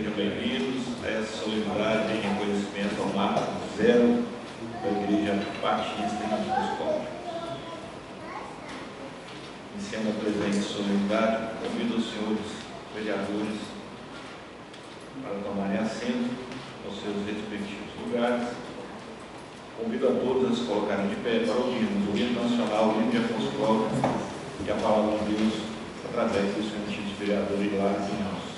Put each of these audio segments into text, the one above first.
Sejam bem-vindos a essa solenidade em reconhecimento ao marco zero da Igreja Batista em Moscou. Iniciando a presente solenidade, convido os senhores vereadores para tomarem assento aos seus respectivos lugares. Convido a todos a se colocarem de pé para ouvirmos o hino nacional, o hino de Afonso Cláudio e a palavra de Deus através do seu antigo vereador Hilário Vinhals.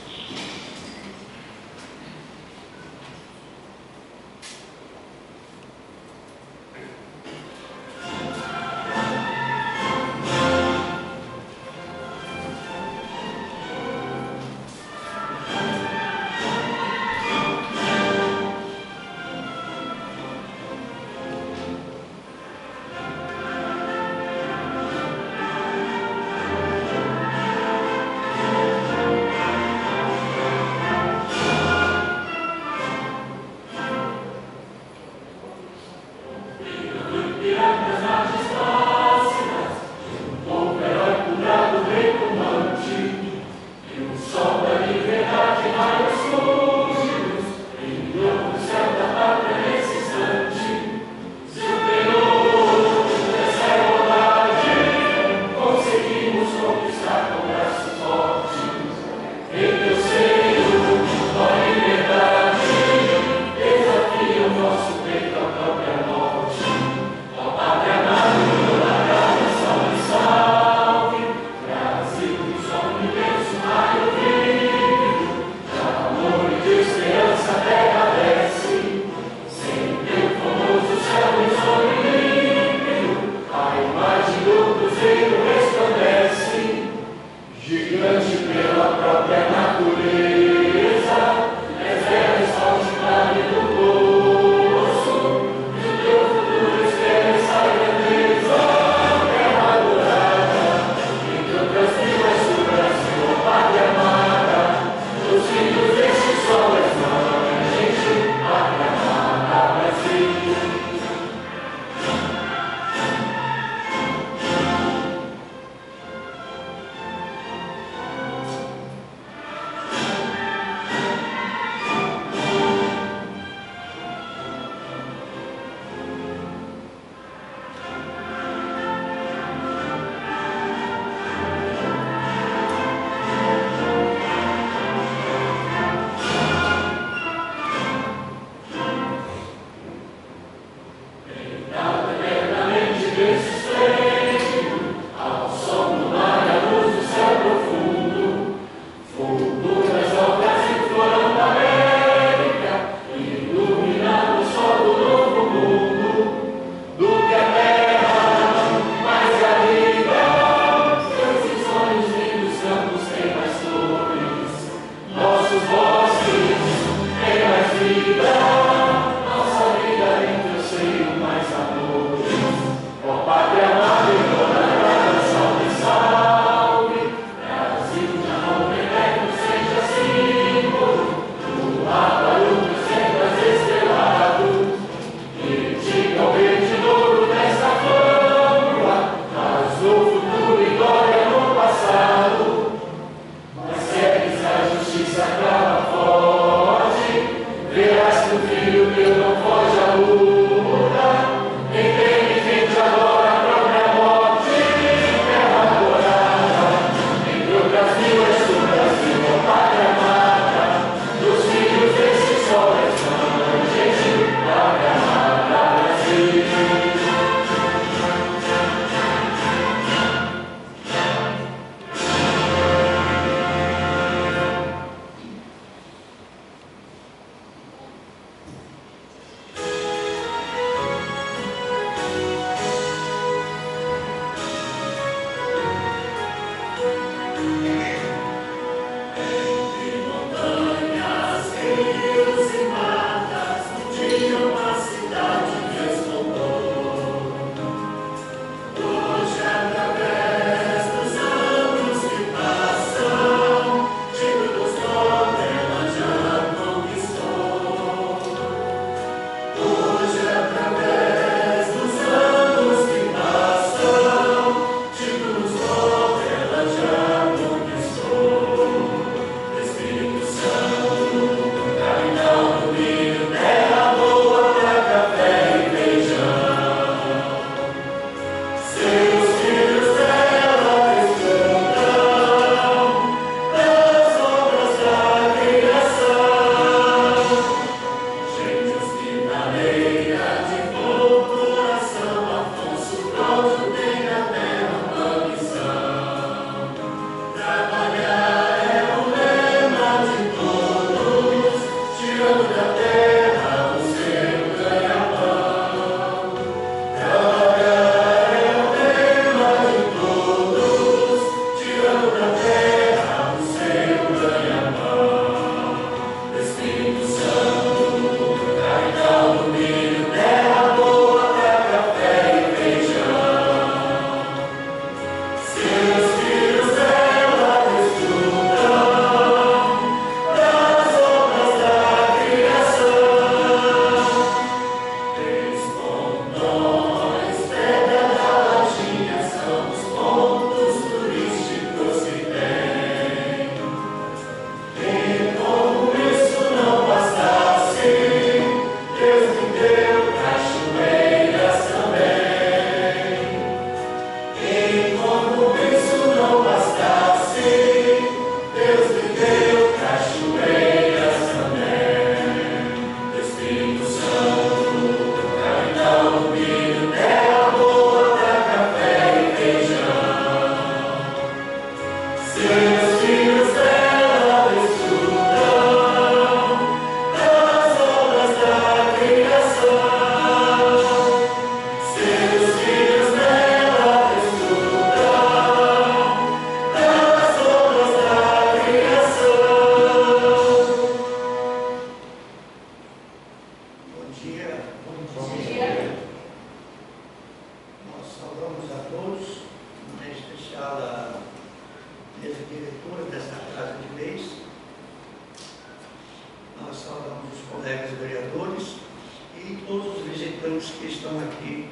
estão aqui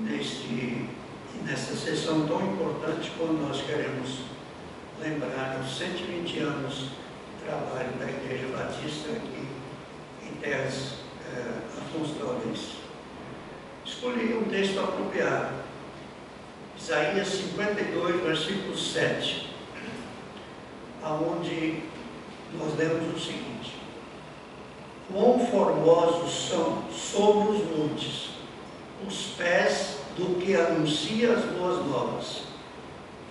nessa sessão tão importante, quando nós queremos lembrar os 120 anos de trabalho da Igreja Batista aqui em terras Afonso Clarense. Escolhi um texto apropriado, Isaías 52, versículo 7, aonde nós lemos o seguinte: quão formosos são sobre os montes os pés do que anuncia as boas novas,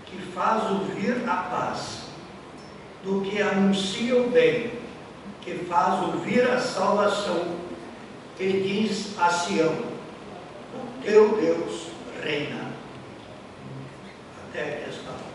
que faz ouvir a paz, do que anuncia o bem, que faz ouvir a salvação, e diz a Sião: o teu Deus reina. Até aqui as palavras.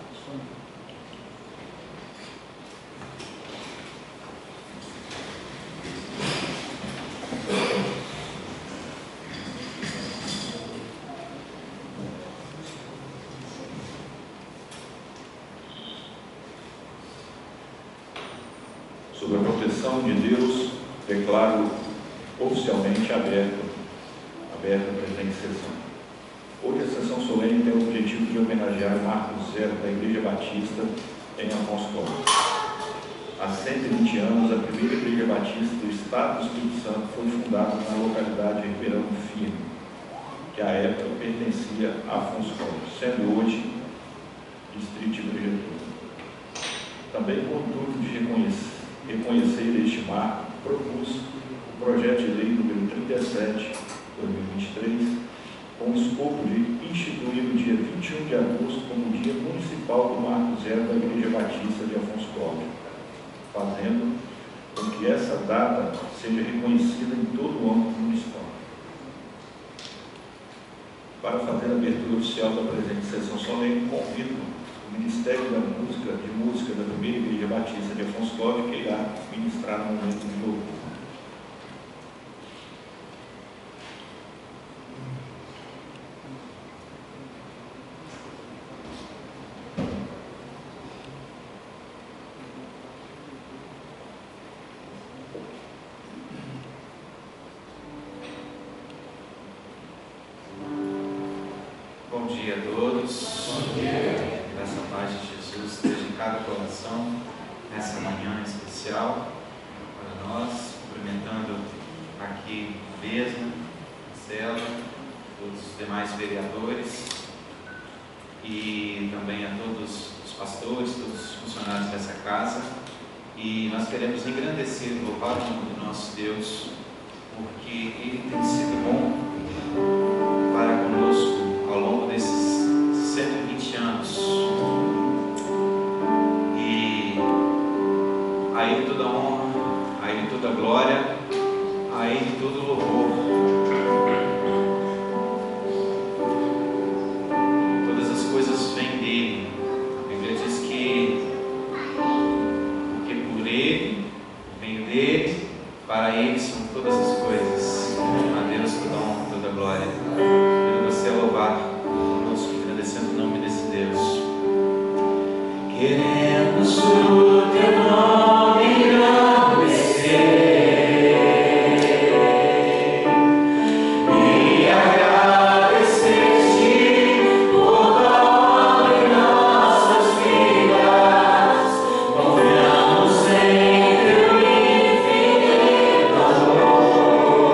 Sob a proteção de Deus, declaro oficialmente aberta a presente sessão. Hoje a sessão solene tem o objetivo de homenagear o marco zero da Igreja Batista em Afonso Clarense. Há 120 anos, a primeira Igreja Batista do Estado do Espírito Santo foi fundada na localidade de Ribeirão Firme, que à época pertencia a Afonso Clarense, sendo hoje distrito de Igreja. Também com o intuito de reconhecer este marco, propus o projeto de lei número 37/2023, com o escopo de instituir o dia 21 de agosto como Dia Municipal do Marco Zero da Igreja Batista de Afonso Clarense, fazendo com que essa data seja reconhecida em todo o âmbito municipal. Para fazer a abertura oficial da presente sessão solene, convido o Ministério de Música da primeira Igreja Batista de Afonso Clarense, que irá ministrar no momento de louvor. Bom dia a todos. Bom dia. Que essa paz de Jesus esteja em cada coração nessa manhã especial para nós, cumprimentando aqui a mesa, a cela, todos os demais vereadores e também a todos os pastores, todos os funcionários dessa casa. E nós queremos engrandecer e louvar o nome do nosso Deus, porque Ele tem sido bom para conosco ao longo desses 120 anos, e a Ele toda honra, a Ele toda glória, a Ele todo louvor. Todas as coisas vêm dEle. A Bíblia diz que porque por Ele, vem dEle, para Ele são todas as coisas. A Deus toda honra, toda glória. Você a louvar conosco, agradecendo o nome desse Deus. Queremos o teu nome engrandecer e agradecer-te por tua obra em nossas vidas. Confiamos em teu infinito amor.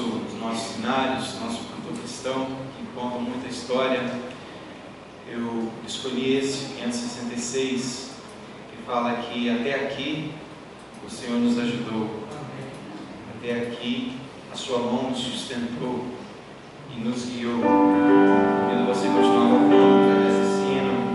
os nossos cenários, nosso cantor cristão, que conta muita história. Eu escolhi esse, 566, que fala que até aqui o Senhor nos ajudou, até aqui a sua mão nos sustentou e nos guiou. Convido você a continuar louvando através desse hino.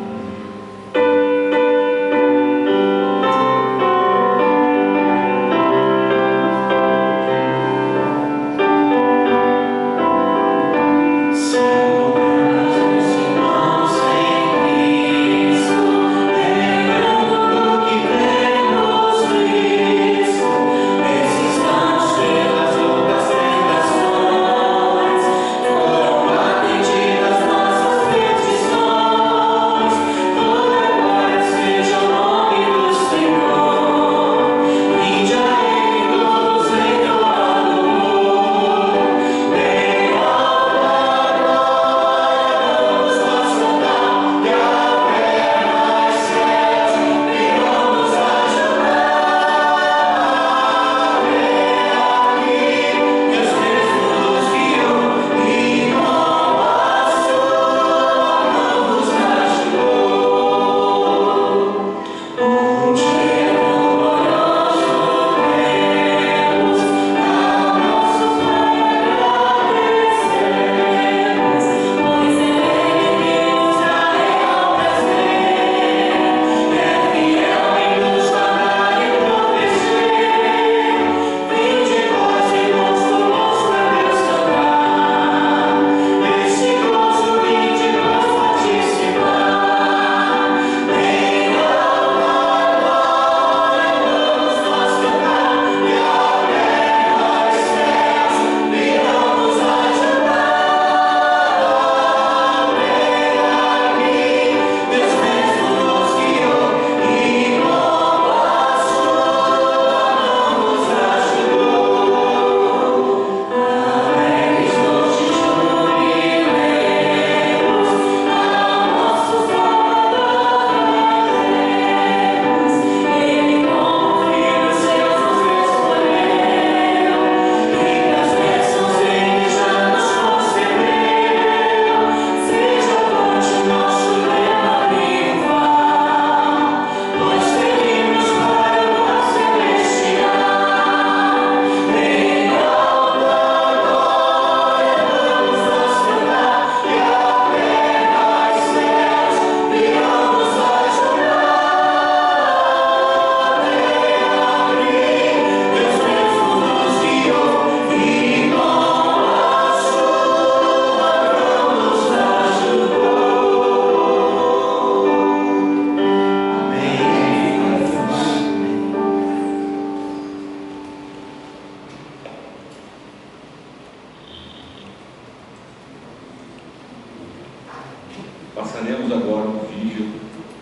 Passaremos agora um vídeo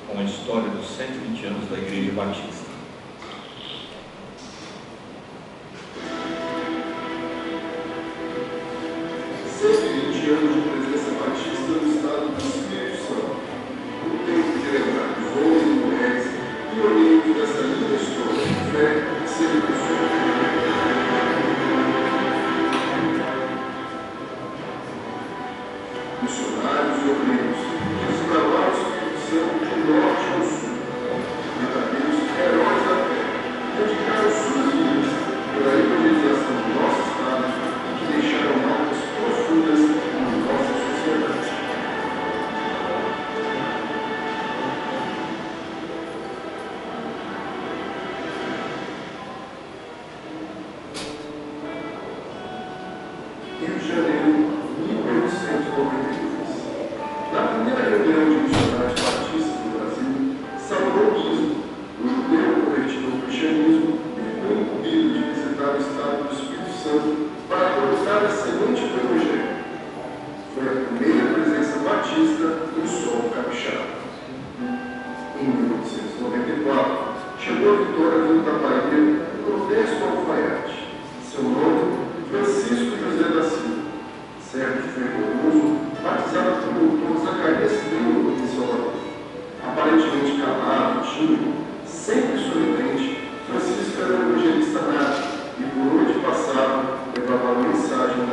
com a história dos 120 anos da Igreja Batista. Rio de Janeiro, 1892. Na primeira reunião de missionários batistas do Brasil, Salvador Bispo, o judeu convertido ao cristianismo, ficou incumbido de visitar o estado do Espírito Santo para colocar a semente do Evangelho. Foi a primeira presença batista no solo capixaba. Em 1894, chegou a Vitória vindo da Bahia um protesto alfaiate. Seu nome, Francisco José da Silva, certo fervoroso, batizado por doutor Zacarias Trio em Salvador. Aparentemente calado, tímido, sempre sorridente, Francisco era um evangelista nato e, por onde passava, levava a mensagem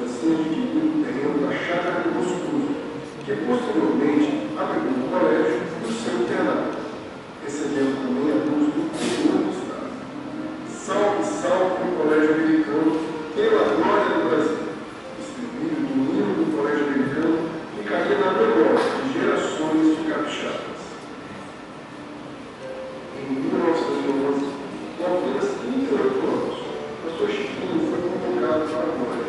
recém adquirido terreno da Chácara do Moscoso, que posteriormente abrigou o colégio e o seu internato, recebendo também a luz do interior do Estado. Salve, salve o Colégio Americano, pela glória do Brasil! Distribuído do hino do Colégio Americano, ficaria na memória de gerações de capixabas. Em 1911, com apenas 38 anos, pastor Chiquinho foi convocado para a glória,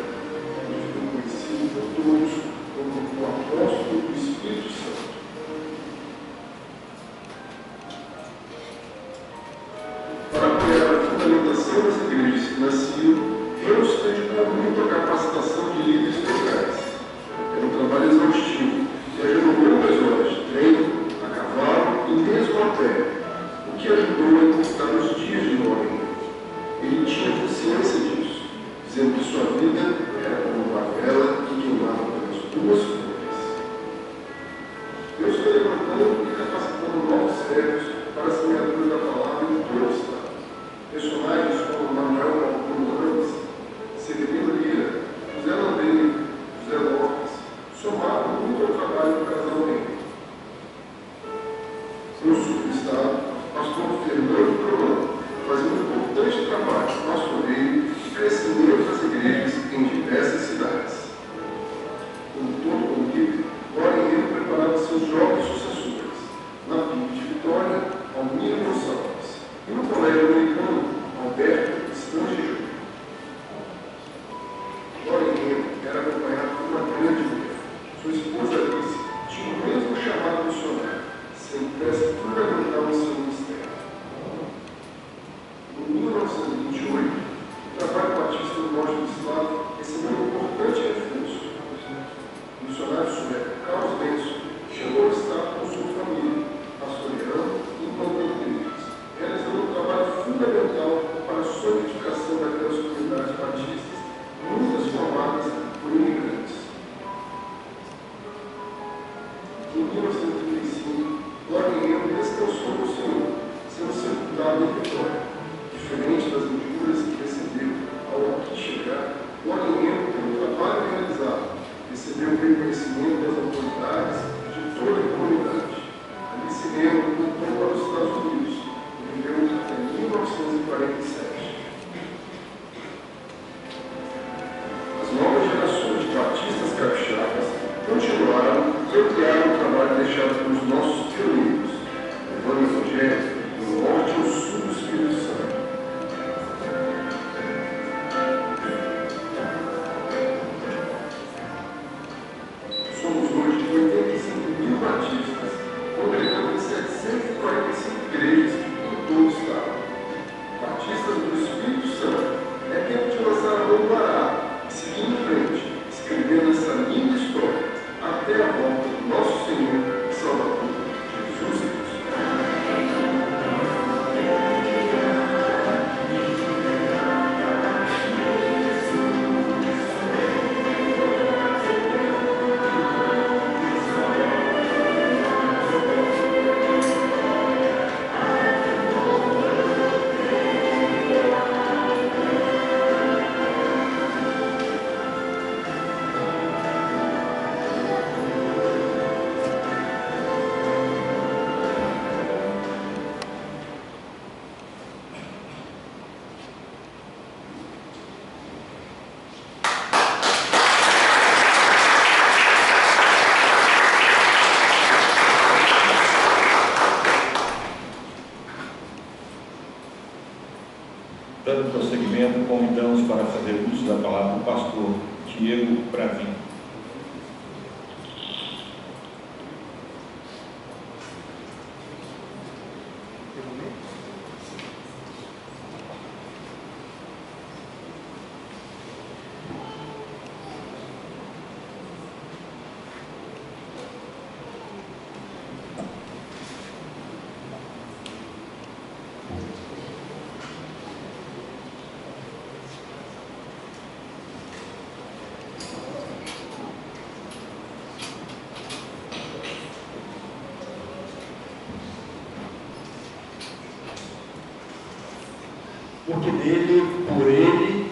onde foi conhecido por todos como o apóstolo do Espírito Santo. Para apoiar a fundamentação das igrejas que nasciam, Deus dedicou muito à capacitação de líderes locais. Era um trabalho exaustivo, viajando longas horas de trem, a cavalo e mesmo a pé, o que ajudou a encurtar os dias de Noé. Ele tinha consciência disso, dizendo que sua vida era como uma vela que queimava pelas duas pontas. Deus foi levantando e capacitando novos servos para a semeadura da palavra em todo o Estado. Personagens como Manuel Ramos, Severino Lira, José Landeira, José Lopes, somaram muito ao trabalho do casal Leme. No sul do Estado, pastor Fernando Prolano fazia um importante trabalho de pastoreio e crescimento das igrejas em diversas cidades. Como todo bom líder, Lorenheiro preparava seus jovens sucessores, na PIB de Vitória, Almir Gonçalves, e no Colégio Americano, Alberto Estange Júnior. Lorenheiro era acompanhado por uma grande mulher. Sua esposa Alice tinha o mesmo chamado missionário, sendo peça fundamental em seu ministério. Em 1928, o trabalho batista no norte do Estado recebeu um importante reforço. O missionário sueco Carlos Benson chegou ao Estado com sua família, pastoreando e implantando igrejas, realizando um trabalho fundamental para a solidificação daquelas comunidades batistas, muitas formadas por imigrantes. Em 1935, Lorenheiro descansou no Senhor, sendo sepultado em Vitória. Diferente das injúrias que recebeu ao aqui chegar, Lorenheiro, pelo trabalho realizado, recebeu o reconhecimento das autoridades de toda a comunidade. Ali se mesmo voltou para os Estados Unidos e viveu até 1947. As novas gerações de batistas capixabas continuaram e ampliaram o trabalho deixado pelos nossos pioneiros, levando o evangelho do norte ao sul do Espírito Santo. Somos hoje 85.000 batistas, congregando em 745 igrejas em todo o Estado. Batistas do Espírito Santo, é tempo de lançar a mão do arado e seguir em frente, escrevendo essa linda história até a volta do nosso Senhor e Salvador, Jesus Cristo. Dando prosseguimento, convidamos para fazer uso da palavra o pastor Diego Bravin. Porque dele, por ele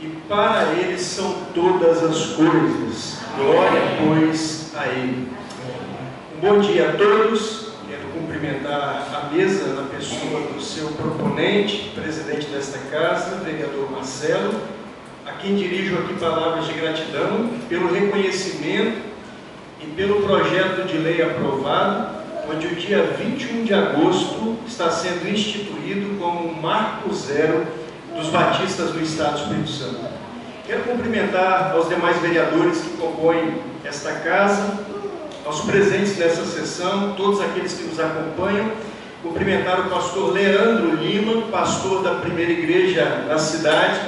e para ele são todas as coisas. Glória, pois, a Ele. Um bom dia a todos. Quero cumprimentar a mesa na pessoa do seu proponente, presidente desta casa, vereador Marcelo, a quem dirijo aqui palavras de gratidão pelo reconhecimento e pelo projeto de lei aprovado, onde o dia 21 de agosto está sendo instituído como um marco zero dos batistas no Estado do Espírito Santo. Quero cumprimentar aos demais vereadores que compõem esta casa, aos presentes nessa sessão, todos aqueles que nos acompanham, cumprimentar o pastor Leandro Lima, pastor da primeira igreja da cidade,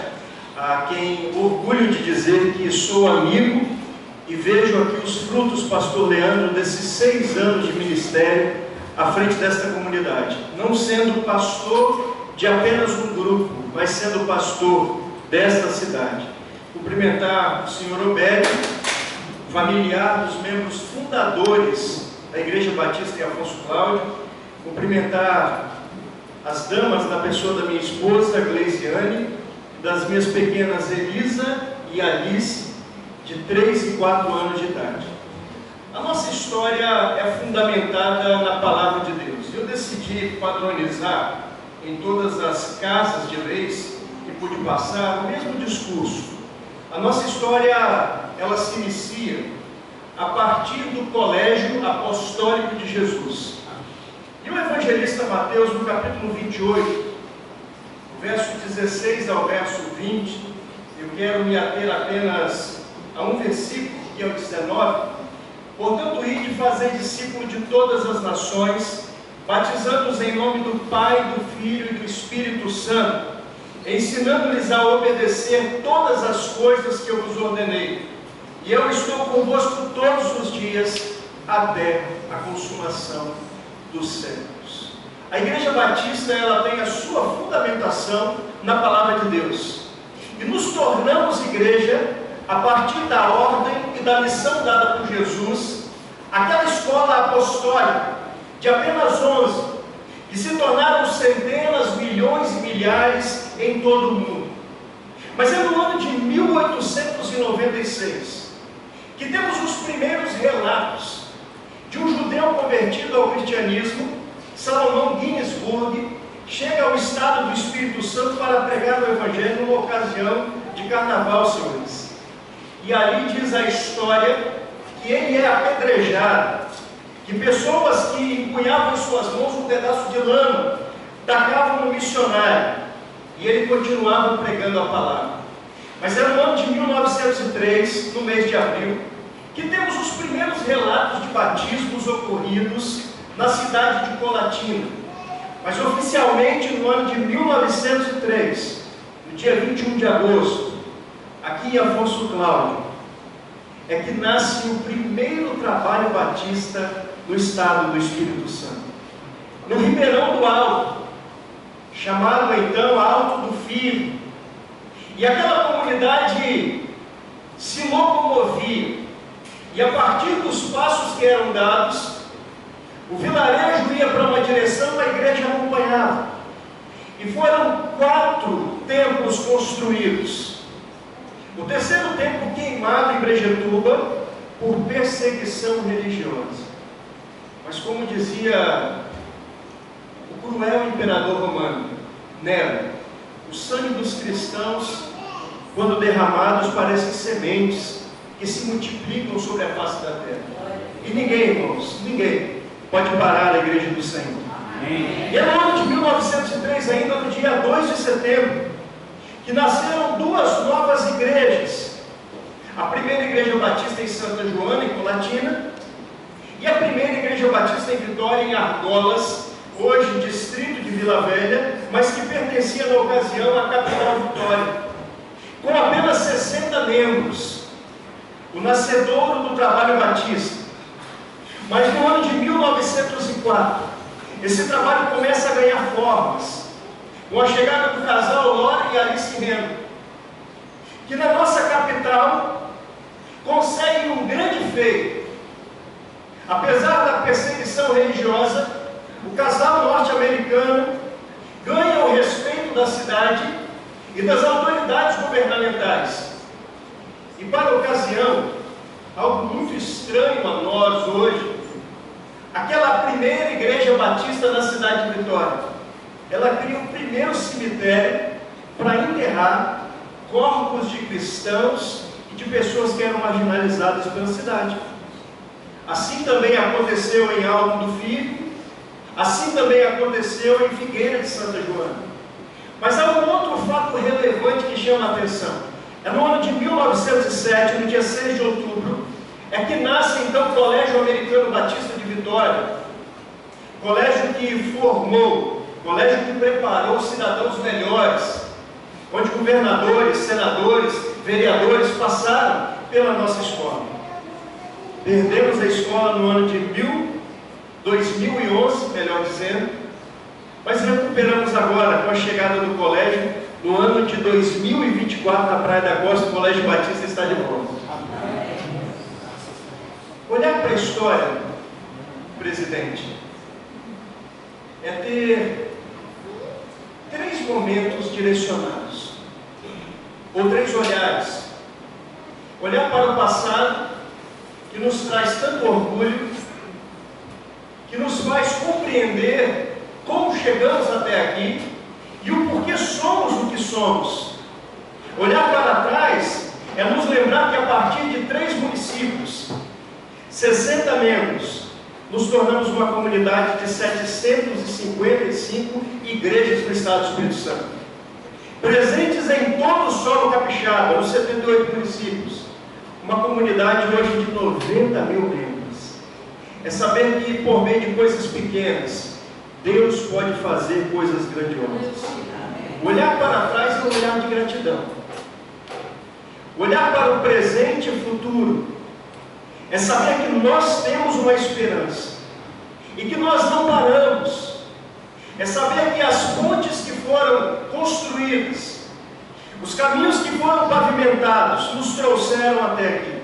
a quem orgulho de dizer que sou amigo e vejo aqui os frutos, pastor Leandro, desses 6 anos de ministério à frente desta comunidade, não sendo pastor de apenas um grupo, mas sendo pastor desta cidade. Cumprimentar o senhor Obed, familiar dos membros fundadores da Igreja Batista em Afonso Cláudio, cumprimentar as damas na pessoa da minha esposa, Gleisiane, das minhas pequenas Elisa e Alice, de 3 e 4 anos de idade. A nossa história é fundamentada na Palavra de Deus. Eu decidi padronizar em todas as casas de leis que pude passar o mesmo discurso. A nossa história, ela se inicia a partir do colégio apostólico de Jesus. E o evangelista Mateus, no capítulo 28, verso 16 ao verso 20, eu quero me ater apenas a um versículo, que é o 19. Portanto, ide e fazei discípulo de todas as nações, batizando-os em nome do Pai, do Filho e do Espírito Santo, ensinando-lhes a obedecer todas as coisas que eu vos ordenei. E eu estou convosco todos os dias, até a consumação dos séculos. A Igreja Batista, ela tem a sua fundamentação na Palavra de Deus. E nos tornamos igreja a partir da ordem e da missão dada por Jesus, aquela escola apostólica de apenas 11, que se tornaram centenas, milhões e milhares em todo o mundo. Mas é no ano de 1896 que temos os primeiros relatos de um judeu convertido ao cristianismo, Salomão Guinnessburg, chega ao estado do Espírito Santo para pregar o Evangelho numa ocasião de carnaval, senhores. E ali diz a história que ele é apedrejado, que pessoas que empunhavam em suas mãos um pedaço de lama tacavam no missionário, e ele continuava pregando a palavra. Mas era no ano de 1903, no mês de abril, que temos os primeiros relatos de batismos ocorridos na cidade de Colatina. Mas oficialmente no ano de 1903, no dia 21 de agosto, aqui em Afonso Cláudio, é que nasce o primeiro trabalho batista no estado do Espírito Santo. No Ribeirão do Alto, chamado então Alto do Filho. E aquela comunidade se locomovia, e a partir dos passos que eram dados, o vilarejo ia para uma direção, a igreja acompanhava. E foram 4 templos construídos. O terceiro templo queimado em Brejetuba por perseguição religiosa. Mas como dizia o cruel imperador romano, Nero, o sangue dos cristãos, quando derramados, parecem sementes que se multiplicam sobre a face da terra. E ninguém, irmãos, ninguém pode parar a igreja do Senhor. Amém. E é no ano de 1903, ainda no dia 2 de setembro, que nasceram 2 novas igrejas. A primeira igreja batista em Santa Joana, em Colatina, e a primeira igreja batista em Vitória, em Argolas, hoje distrito de Vila Velha, mas que pertencia na ocasião à capital Vitória, com apenas 60 membros, o nascedouro do trabalho batista. Mas no ano de 1904, esse trabalho começa a ganhar formas, com a chegada do casal Lora e Alice Rendo, que na nossa capital conseguem um grande feito. Apesar da perseguição religiosa, o casal norte-americano ganha o respeito da cidade e das autoridades governamentais. E para a ocasião, algo muito estranho a nós hoje, aquela primeira igreja batista na cidade de Vitória, ela cria o primeiro cemitério para enterrar corpos de cristãos e de pessoas que eram marginalizadas pela cidade. Assim também aconteceu em Alto do Filho, assim também aconteceu em Figueira de Santa Joana. Mas há um outro fato relevante que chama a atenção. É no ano de 1907, no dia 6 de outubro, é que nasce então o Colégio Americano Batista de Vitória, colégio que formou, colégio que preparou cidadãos melhores, onde governadores, senadores, vereadores passaram pela nossa escola. Perdemos a escola no ano de 2011, melhor dizendo, mas recuperamos agora com a chegada do colégio. No ano de 2024, na Praia da Costa, o Colégio Batista está de volta. Olhar para a história, presidente, é ter 3 momentos direcionados, ou 3 olhares. Olhar para o passado, que nos traz tanto orgulho, que nos faz compreender como chegamos até aqui e o porquê somos o que somos. Olhar para trás é nos lembrar que a partir de 3 municípios, 60 membros, nos tornamos uma comunidade de 755 igrejas no estado do Espírito Santo, presentes em todo o solo capixaba, nos 78 municípios, uma comunidade hoje de 90 mil membros. É saber que por meio de coisas pequenas, Deus pode fazer coisas grandiosas. Olhar para trás é um olhar de gratidão. Olhar para o presente e futuro é saber que nós temos uma esperança e que nós não paramos. É saber que as pontes que foram construídas, os caminhos que foram pavimentados, nos trouxeram até aqui,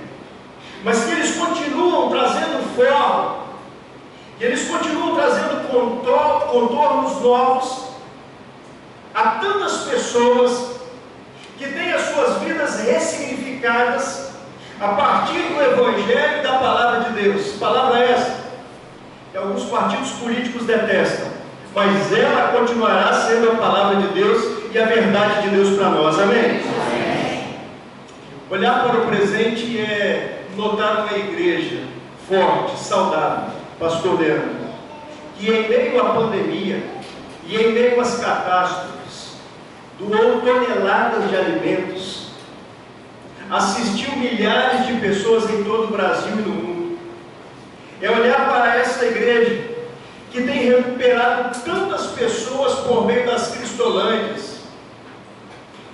mas que eles continuam trazendo forma, que eles continuam trazendo contornos novos a tantas pessoas que têm as suas vidas ressignificadas a partir do Evangelho e da Palavra de Deus. Palavra essa que alguns partidos políticos detestam, mas ela continuará sendo a Palavra de Deus e a verdade de Deus para nós. Amém? Amém. Olhar para o presente é notar uma igreja forte, saudável, pastor Leandro, que em meio à pandemia e em meio às catástrofes, doou toneladas de alimentos, assistiu milhares de pessoas em todo o Brasil e no mundo. É olhar para essa igreja que tem recuperado tantas pessoas por meio das cristolândias,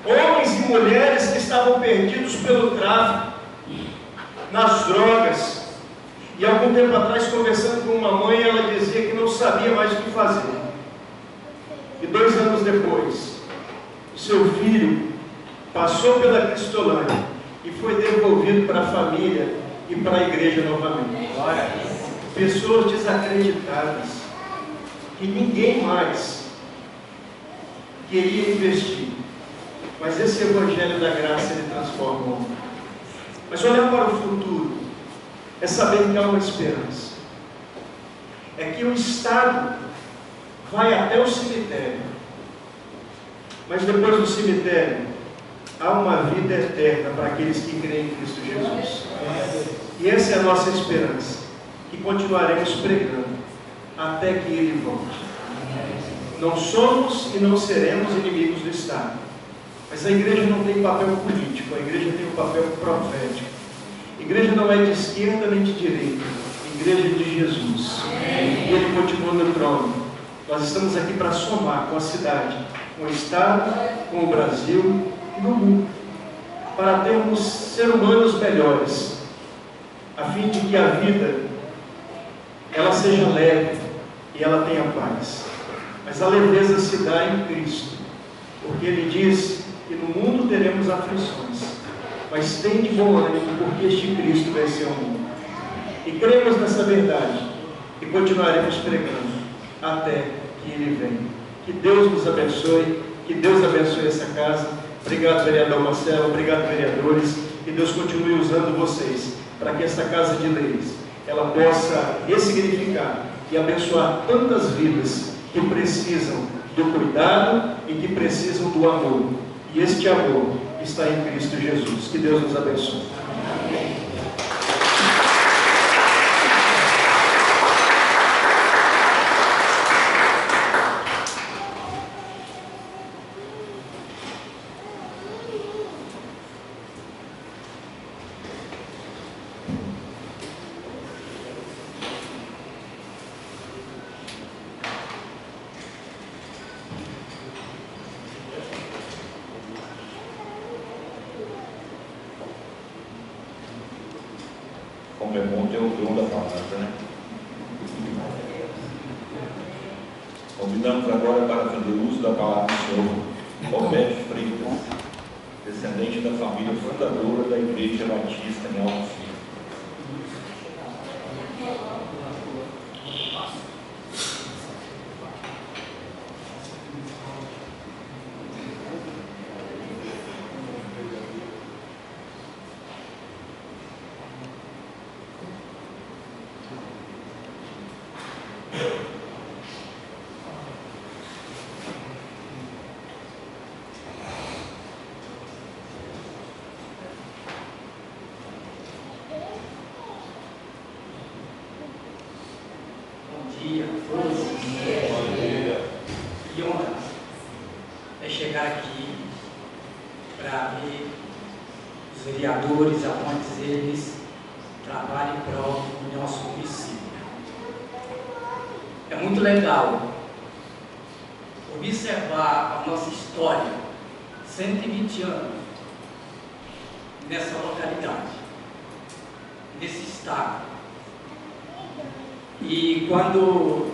homens e mulheres que estavam perdidos pelo tráfico, nas drogas. E algum tempo atrás, conversando com uma mãe, ela dizia que não sabia mais o que fazer. E 2 anos depois, o seu filho passou pela Cristolândia e foi devolvido para a família e para a igreja novamente. Pessoas desacreditadas, que ninguém mais queria investir. Mas esse Evangelho da Graça, ele transforma o mundo. Mas olhar para o futuro é saber que há uma esperança. É que o Estado vai até o cemitério, mas depois do cemitério há uma vida eterna para aqueles que creem em Cristo Jesus. E essa é a nossa esperança, que continuaremos pregando até que Ele volte. Não somos e não seremos inimigos do Estado, mas a igreja não tem papel político, a igreja tem um papel profético. A igreja não é de esquerda nem de direita, a igreja é de Jesus. E Ele continua no trono. Nós estamos aqui para somar com a cidade, com o Estado, com o Brasil e no mundo, para termos seres humanos melhores, a fim de que a vida ela seja leve e ela tenha paz. Mas a leveza se dá em Cristo, porque Ele diz que no mundo teremos aflições, mas tem de bom ânimo, porque este Cristo venceu o mundo. E cremos nessa verdade e continuaremos pregando até que Ele venha. Que Deus nos abençoe, que Deus abençoe essa casa. Obrigado, vereador Marcelo, obrigado, vereadores. que Deus continue usando vocês para que esta casa de leis ela possa ressignificar e abençoar tantas vidas que precisam do cuidado e que precisam do amor. E este amor está em Cristo Jesus. Que Deus nos abençoe. Como é bom ter o dom da palavra, né? Convidamos agora para fazer uso da palavra do Senhor Roberto Freitas, descendente da família fundadora da Igreja Batista em Alto Filho. Que honra é chegar aqui para ver os vereadores, após eles, trabalho em prol do nosso município. É muito legal observar a nossa história, 120 anos, nessa localidade, nesse estado. E quando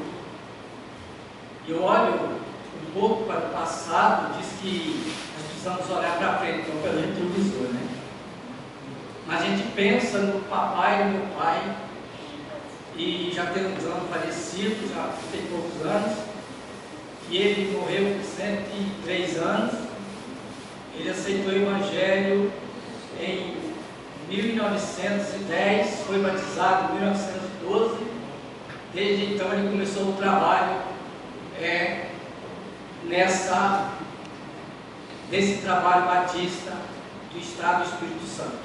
eu olho um pouco para o passado, diz que nós precisamos olhar para frente, não pelo retrovisor, né? Mas a gente pensa no papai do meu pai, e já tem uns anos falecido, já tem poucos anos, e ele morreu com 103 anos. Ele aceitou o Evangelho em 1910, foi batizado em 1912. Desde então ele começou o trabalho nesse trabalho batista do Estado do Espírito Santo.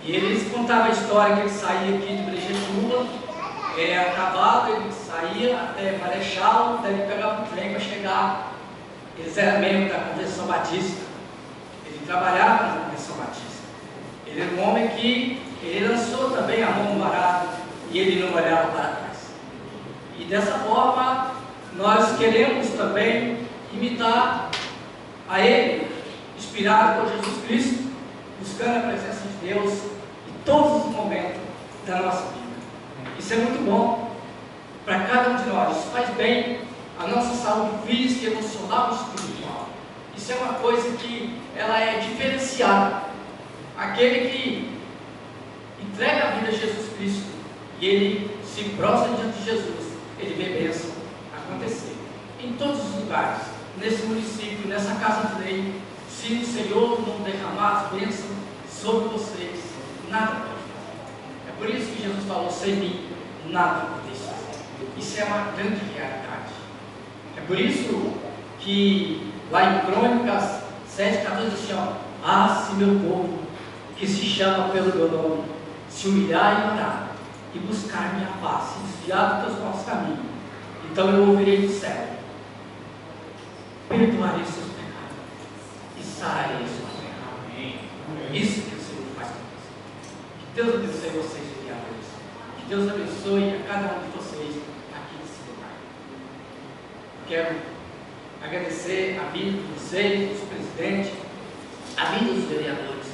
E eles contavam a história que ele saía aqui de Brejetuba, a cavalo, ele saía até Marechal, daí ele pegava um trem para chegar. Eles eram membros da Convenção Batista, ele trabalhava na Convenção Batista. Ele era um homem que ele lançou também a mão no arado e ele não olhava para trás. E dessa forma, nós queremos também imitar a ele, inspirado por Jesus Cristo, buscando a presença de Deus em todos os momentos da nossa vida. Isso é muito bom para cada um de nós. Isso faz bem à nossa saúde física, emocional e espiritual. Isso é uma coisa que ela é diferenciada. Aquele que entrega a vida a Jesus Cristo e ele se prostra diante de Jesus, ele vê bênção acontecer em todos os lugares, nesse município, nessa casa de lei. Se o Senhor não derramar as bênçãos sobre vocês, nada pode fazer. É por isso que Jesus falou: sem mim, nada pode fazer. Isso é uma grande realidade. É por isso que lá em Crônicas 7,14 diz assim: se meu povo, que se chama pelo meu nome, se humilhar e orar, e buscar minha face, e desviar dos teus maus caminhos, então eu ouvirei do céu, perdoarei seus pecados e sararei sua terra. Isso que o Senhor faz com você. Que Deus abençoe vocês, vereadores. Que Deus abençoe a cada um de vocês aqui nesse lugar. Quero agradecer a vida de vocês, dos presidentes, a vida dos vereadores,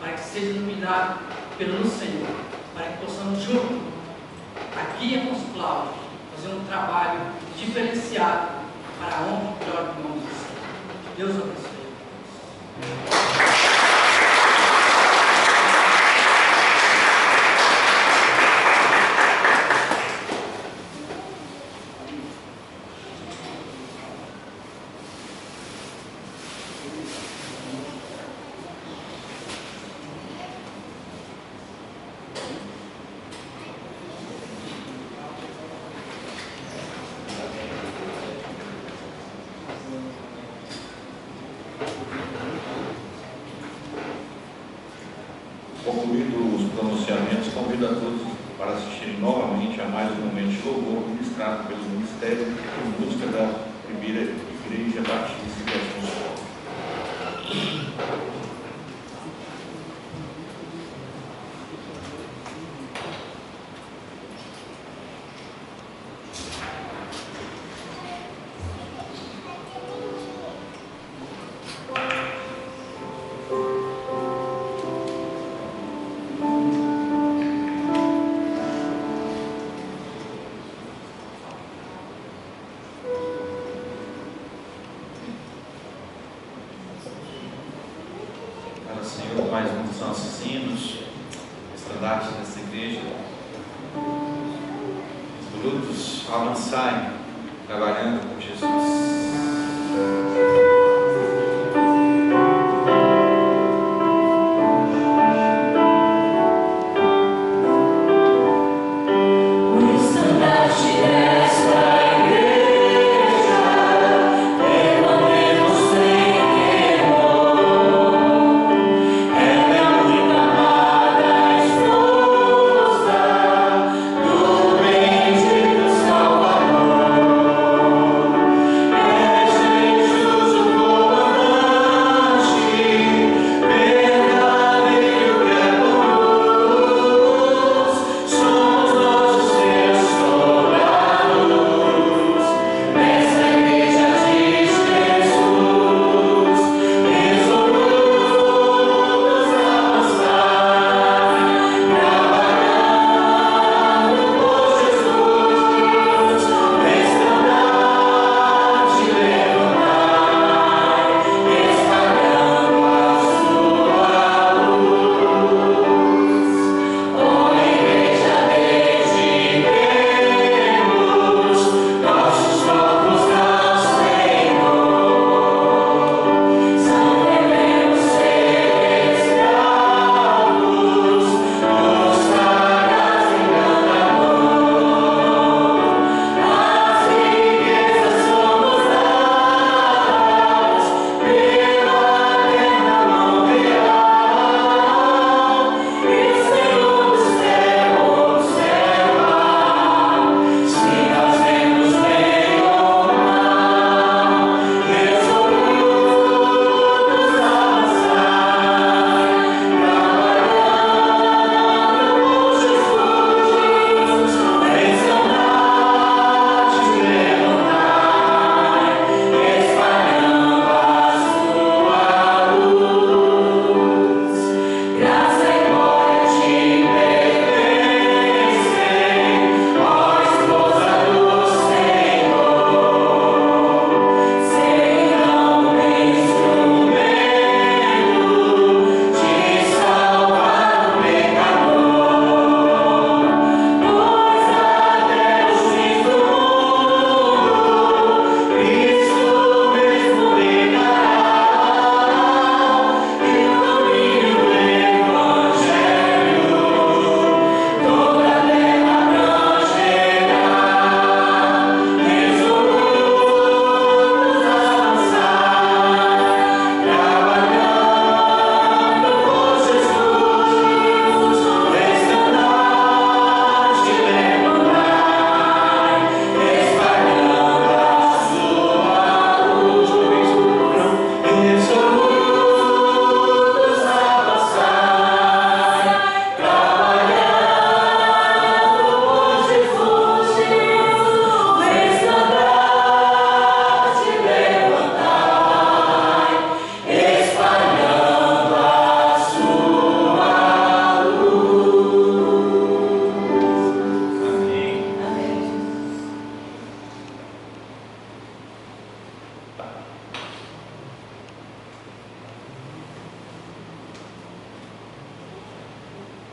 para que seja iluminado pelo Senhor, para que possamos juntos, aqui em Afonso Cláudio, fazer um trabalho diferenciado para a honra e glória do nome do Senhor. Que Deus abençoe. Concluído os pronunciamentos, convido a todos para assistirem novamente a mais um momento de louvor ministrado pelo Ministério de Música da Primeira Igreja Batista de Afonso.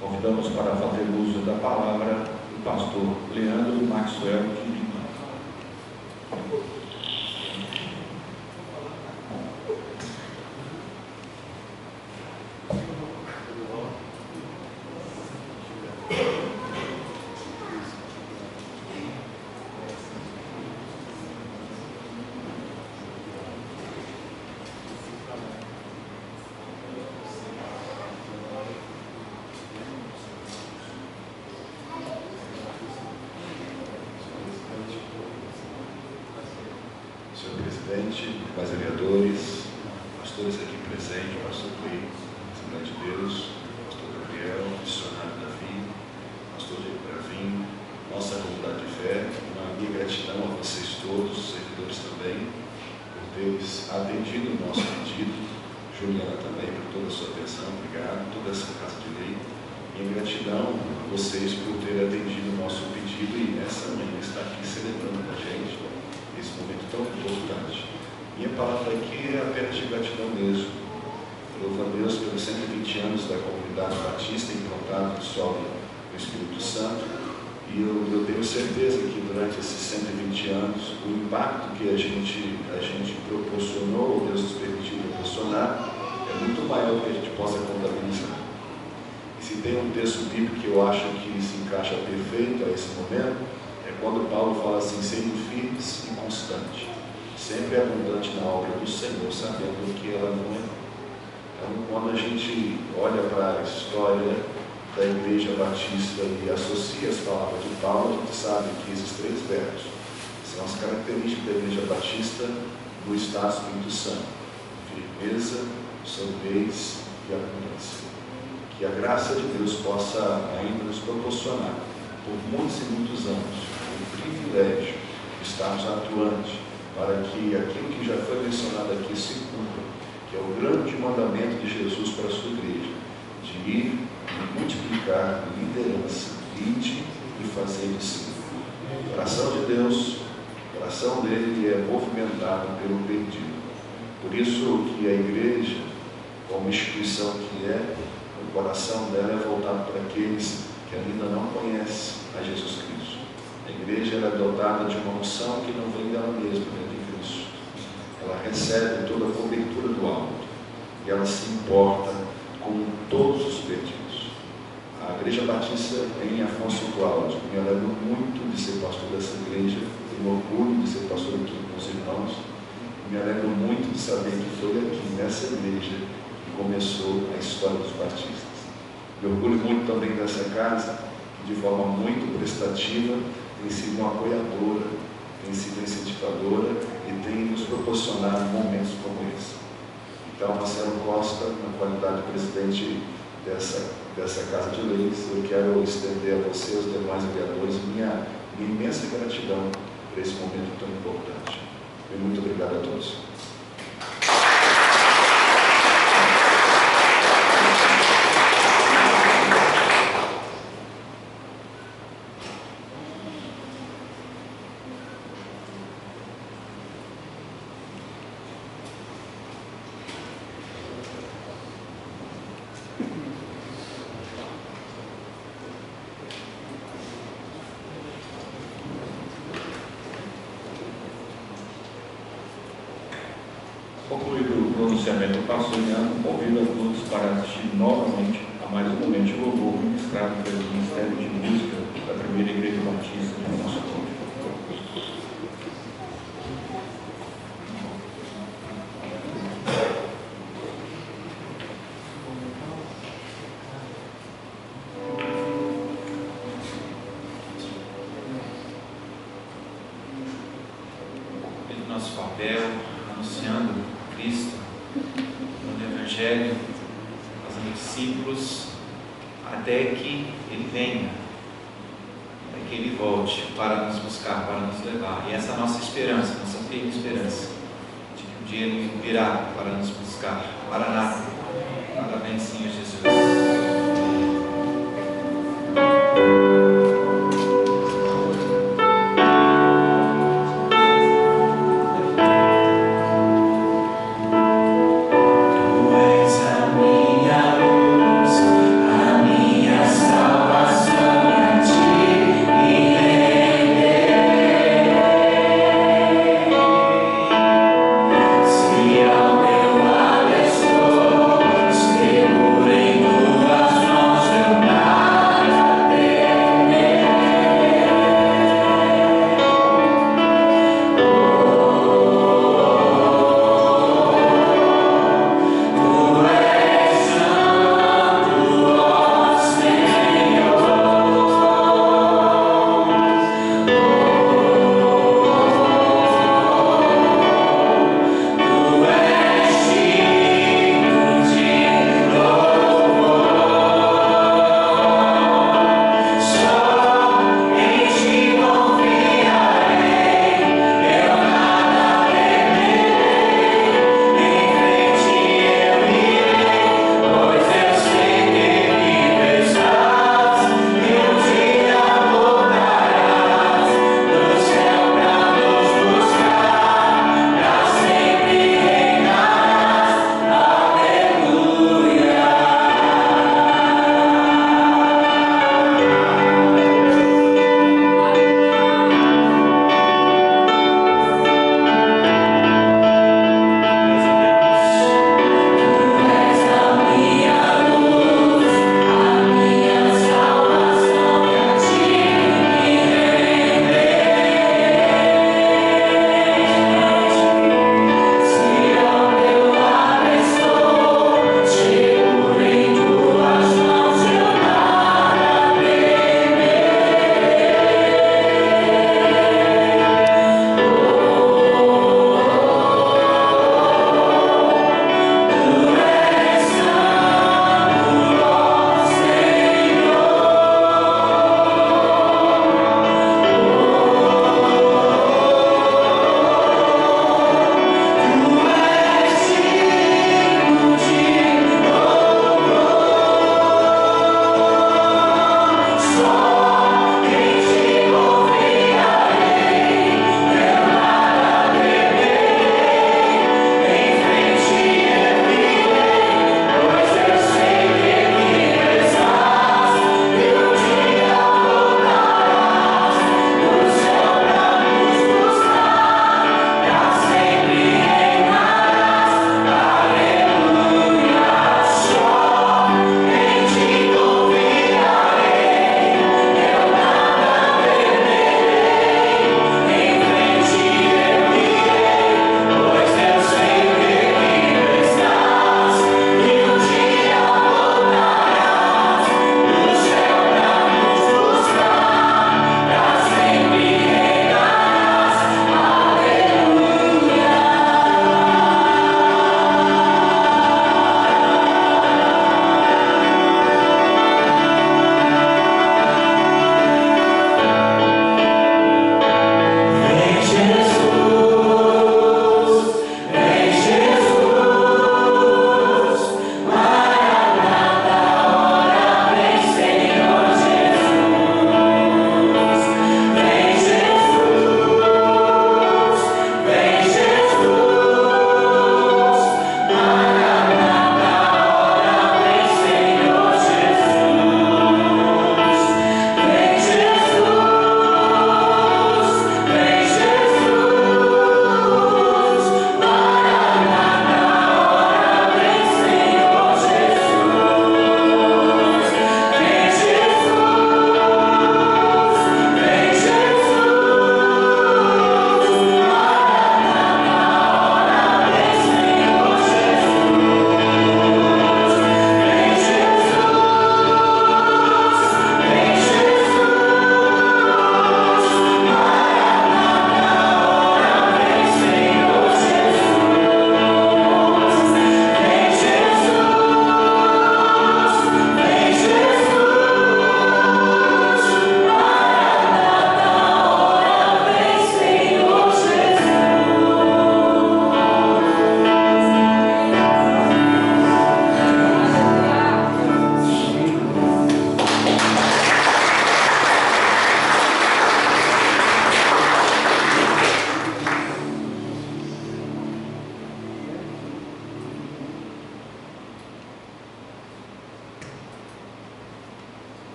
Convidamos para fazer uso da palavra o pastor Leandro Maxwell de Lima. presidente, demais vereadores, pastores aqui presentes, pastor Cleide, Assembleia de Deus, pastor Gabriel, missionário Davi, pastor Diego Bravinho, nossa comunidade de fé, uma minha gratidão a vocês todos, servidores também, por teres atendido o nosso pedido, Juliana também por toda a sua atenção, obrigado, toda essa casa de lei. Minha gratidão a vocês por terem atendido o nosso pedido e nessa manhã estar aqui celebrando com a gente esse momento tão importante. Minha palavra aqui é apenas de gratidão mesmo. Louvo a Deus pelos 120 anos da comunidade batista implantada no solo do Espírito Santo. E eu tenho certeza que durante esses 120 anos, o impacto que a gente proporcionou, Deus nos permitiu proporcionar, é muito maior do que a gente possa contabilizar. E se tem um texto bíblico que eu acho que se encaixa perfeito a esse momento, é quando Paulo fala assim, sendo firmes e constantes, sempre abundante na obra do Senhor, sabendo que ela não é. Então, quando a gente olha para a história da Igreja Batista e associa as palavras de Paulo, a gente sabe que esses três verbos são as características da Igreja Batista do Estado do Espírito Santo: firmeza, solidez e abundância. Que a graça de Deus possa ainda nos proporcionar, por muitos e muitos anos, o privilégio de estarmos atuantes para que aquilo que já foi mencionado aqui se cumpra, que é o grande mandamento de Jesus para a sua igreja, de ir e multiplicar liderança, ide e fazer discípulo. O coração de Deus, o coração dele é movimentado pelo perdido. Por isso que a igreja, como instituição que é, o coração dela é voltado para aqueles que ainda não conhecem a Jesus Cristo. A igreja é dotada de uma unção que não vem dela mesma, vem de Cristo. Ela recebe toda a cobertura do alto e ela se importa com todos os perdidos. A Igreja Batista em Afonso Cláudio, me alegro muito de ser pastor dessa igreja, tenho orgulho de ser pastor aqui com os irmãos, me alegro muito de saber que foi aqui nessa igreja que começou a história dos batistas. Me orgulho muito também dessa casa, que de forma muito prestativa tem sido uma apoiadora, tem sido incentivadora e tem nos proporcionado momentos como esse. Então, Marcelo Costa, na qualidade de presidente dessa Casa de Leis, eu quero estender a você, os demais vereadores, minha imensa gratidão por esse momento tão importante. E muito obrigado a todos. Concluído o pronunciamento do pastor Leandro, convido a todos para assistir novamente a mais um momento de louvor ministrado pelo Ministério de Música da Primeira Igreja Batista do nosso povo. Nosso papel, anunciando Cristo no Evangelho, fazendo discípulos, até que Ele venha, até que Ele volte para nos buscar, para nos levar. E essa é a nossa esperança, nossa firme esperança, de que um dia Ele virá para nos buscar. Maranata, parabéns, Senhor Jesus. Segura em tua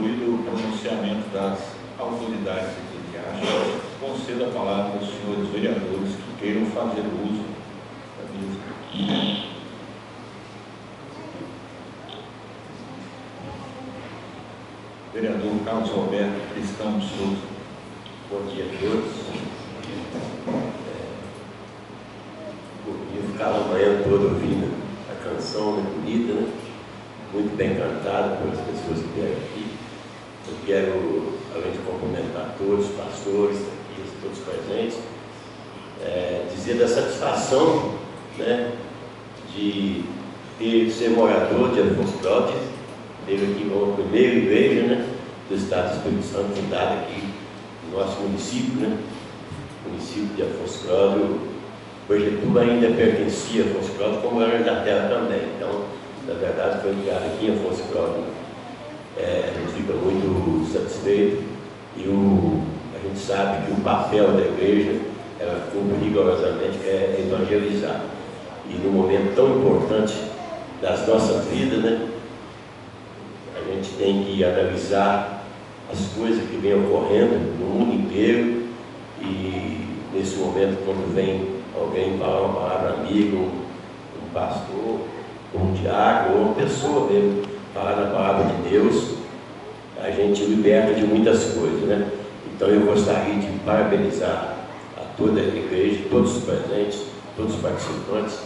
concluído o pronunciamento das autoridades eclesiásticas, concedo a palavra aos senhores vereadores que queiram fazer uso da mesa. Vereador Carlos Roberto Cristão de Souza. Bom dia a todos. Eu ficava a manhã toda ouvindo a canção, né, bonita, né? Muito bem cantada pelas pessoas que vieram aqui. Eu quero, além de cumprimentar todos os pastores aqui, todos presentes, dizer da satisfação, né, de ser morador de Afonso Cláudio. Teve aqui como a primeira igreja, né, do Estado do Espírito Santo, fundada aqui no nosso município, né, município de Afonso Cláudio. Bojetuba ainda pertencia a Afonso Cláudio, como era da terra também. Então, na verdade, foi criado aqui em Afonso Cláudio. A gente fica muito satisfeito e a gente sabe que o papel da igreja, ela cumpre rigorosamente, que é evangelizar. E num momento tão importante das nossas vidas, né, a gente tem que analisar as coisas que vêm ocorrendo no mundo inteiro e nesse momento, quando vem alguém falar uma palavra amiga, um pastor, um diácono, ou uma pessoa mesmo, falar da palavra de Deus, a gente liberta de muitas coisas, né? Então eu gostaria de parabenizar a toda a igreja, todos os presentes, todos os participantes,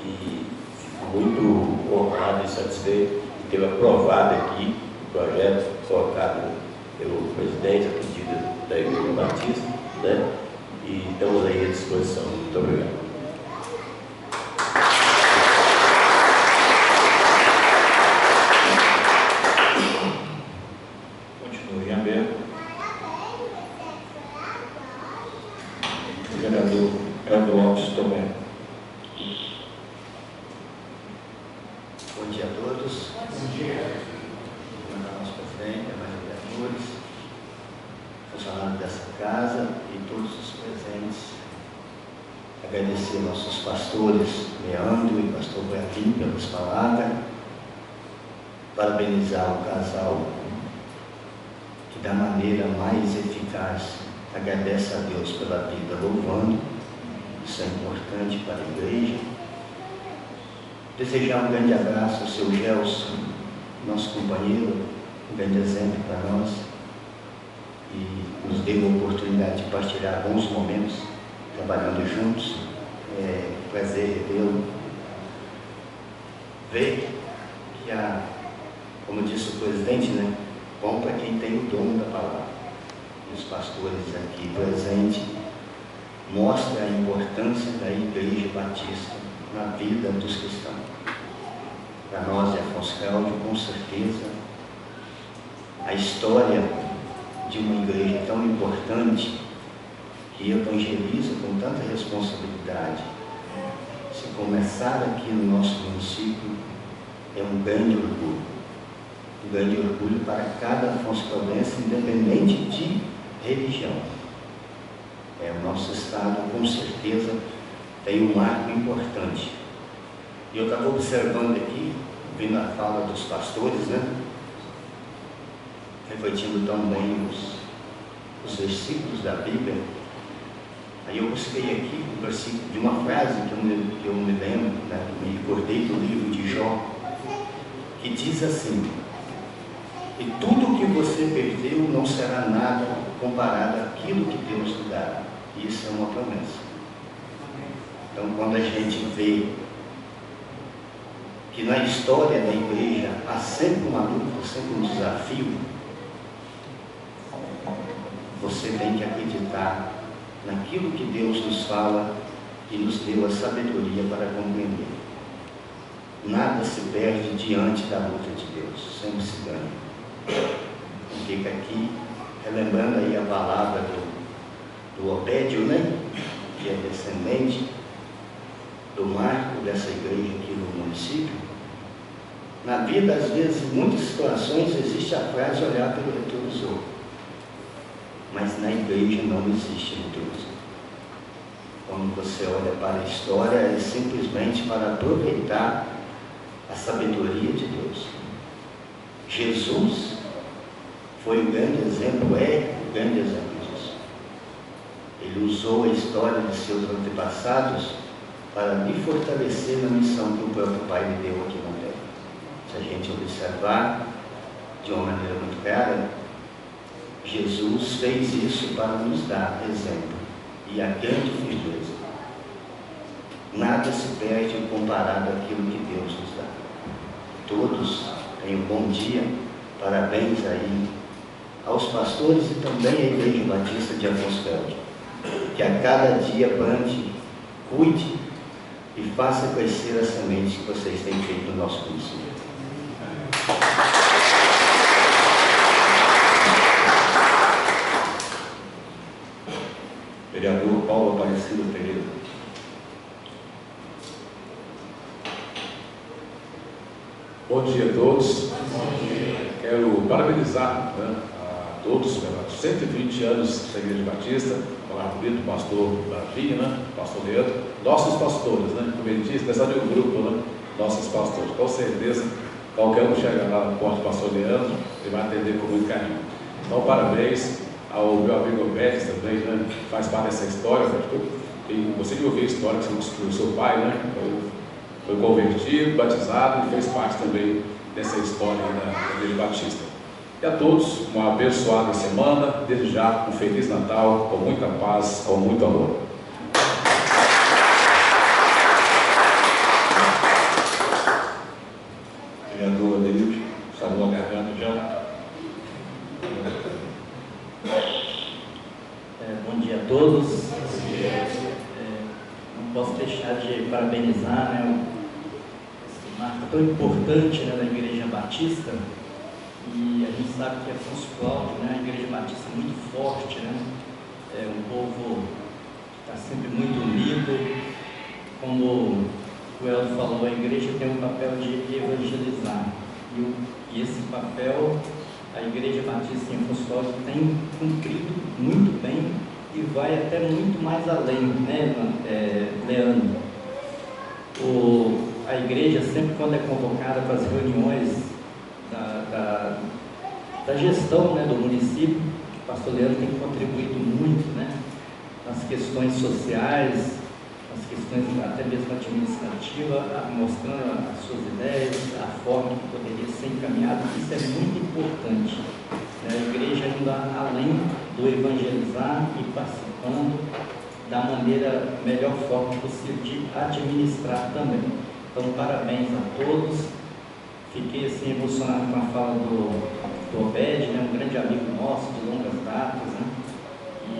e fico muito honrado e satisfeito de ter aprovado aqui o projeto colocado pelo presidente, a pedido da Igreja Batista, né? E estamos aí à disposição. Muito obrigado. Continue aberto. Vereador Eldo Lopes Tomé. Bom dia a todos. Bom dia. Vou mandar nosso presidente, demais vereadores, funcionários dessa casa e todos os presentes. Agradecer nossos pastores, Leandro e pastor Berlim, pelas palavras. Parabenizar o casal que, da maneira mais eficaz, agradece a Deus pela vida louvando. Isso é importante para a igreja. Desejar um grande abraço ao seu Gelson, nosso companheiro, um grande exemplo para nós, e nos deu a oportunidade de partilhar bons momentos trabalhando juntos. É um prazer revê-lo. Ver que, como disse o presidente, né, bom para quem tem o dom da palavra. E os pastores aqui presentes mostram a importância da Igreja Batista na vida dos cristãos. Para nós de Afonso Cláudio, com certeza, a história de uma igreja tão importante, que evangeliza com tanta responsabilidade, se começar aqui no nosso município, é um grande orgulho para cada Afonso Claudense, independente de religião. O nosso estado, com certeza, tem um marco importante. E eu estava observando aqui, vendo a fala dos pastores, né? Refletindo também os versículos da Bíblia. Aí eu busquei aqui um versículo de uma frase que eu me lembro, né? Me recordei do livro de Jó, que diz assim: e tudo que você perdeu não será nada comparado àquilo que Deus lhe dá. Isso é uma promessa. Então, quando a gente vê que na história da igreja há sempre uma luta, sempre um desafio, você tem que acreditar naquilo que Deus nos fala e nos deu a sabedoria para compreender. Nada se perde diante da luta de Deus, sempre se ganha. Fica aqui, relembrando aí a palavra do Obédio, né? Que é descendente do marco dessa igreja aqui no município. Na vida, às vezes, em muitas situações, existe a frase olhar pelo retrovisor. Mas na igreja não existe retrovisor. Quando você olha para a história, é simplesmente para aproveitar a sabedoria de Deus. Jesus foi um grande exemplo, é um grande exemplo disso. Ele usou a história de seus antepassados para me fortalecer na missão que o próprio Pai me deu aqui na Terra. Se a gente observar de uma maneira muito clara, Jesus fez isso para nos dar exemplo e a grande firmeza. Nada se perde comparado àquilo que Deus nos dá. Todos tenham um bom dia, parabéns aí aos pastores e também à Igreja Batista de Afonso Felder, que a cada dia plante, cuide e faça crescer a semente que vocês têm feito no nosso município. Vereador Paulo Aparecido Pereira. Bom dia a todos. Quero parabenizar, né, a todos pelos 120 anos da Igreja Batista, falar bonito do pastor Davi, né, pastor Leandro, nossos pastores, né, como ele disse, nessa de um grupo, né, nossos pastores. Com certeza, qualquer um chegar lá no porto do pastor Leandro, ele vai atender com muito carinho. Então, parabéns ao meu amigo Betis também, né, que faz parte dessa história. Você que ouviu a história do seu pai, né, foi convertido, batizado e fez parte também dessa história da Igreja Batista. E a todos, uma abençoada semana, desde já um Feliz Natal, com muita paz, com muito amor. Vereador Adelilde, salvou a garganta já. Bom dia a todos. Não posso deixar de parabenizar, né, esse marco tão importante, né, da Igreja Batista. E a gente sabe que Afonso Cláudio, né, a Igreja Batista é muito forte, né, é um povo que está sempre muito unido. Como o Eldo falou, a igreja tem um papel de evangelizar. E esse papel a Igreja Batista em Afonso Cláudio tem cumprido muito bem e vai até muito mais além, né, Leandro? A igreja, sempre quando é convocada para as reuniões da gestão, né, do município, o pastor Leandro tem contribuído muito, né, nas questões sociais, nas questões até mesmo administrativas, mostrando as suas ideias, a forma que poderia ser encaminhado. Isso é muito importante, né? A igreja indo além do evangelizar e participando da maneira melhor forma possível de administrar também. Então, parabéns a todos. Fiquei assim emocionado com a fala do Obed, né? Um grande amigo nosso de longas datas, né? E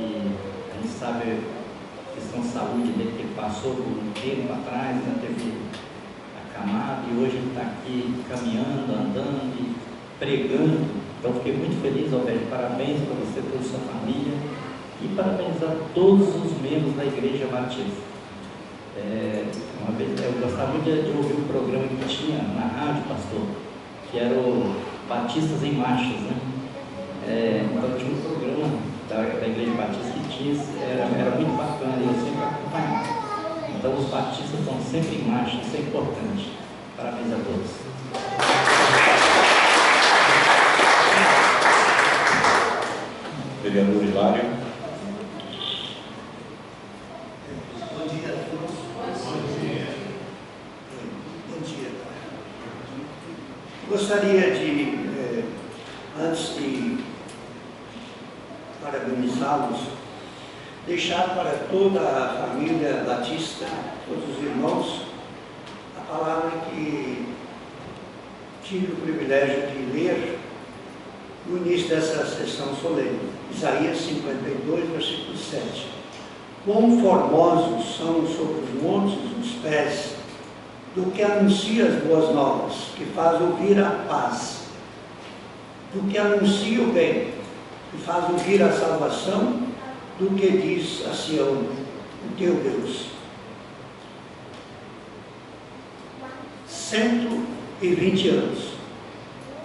a gente sabe a questão de saúde dele, que ele passou por um tempo atrás, né? Teve acamado, e hoje ele está aqui caminhando, andando e pregando. Então, fiquei muito feliz, Obed. Parabéns para você, toda a sua família, e parabenizar todos os membros da Igreja Batista. Uma vez, eu gostava muito de ouvir um programa que tinha na rádio, pastor, que era o Batistas em Marchas, né? Então tinha um programa da Igreja Batista que tinha, era muito bacana, e eu sempre acompanhava. Então os batistas estão sempre em marcha, isso é importante. Parabéns a todos. Vereador Hilário. Bom dia a todos. Bom dia. Bom dia. Gostaria de, antes de parabenizá-los, deixar para toda a família Batista, todos os irmãos, a palavra que tive o privilégio de ler no início dessa sessão solene, Isaías 52, versículo 7. Quão formosos são sobre os montes os pés do que anuncia as boas novas, que faz ouvir a paz, do que anuncia o bem, que faz ouvir a salvação, do que diz a Sião, o teu Deus. 120 anos.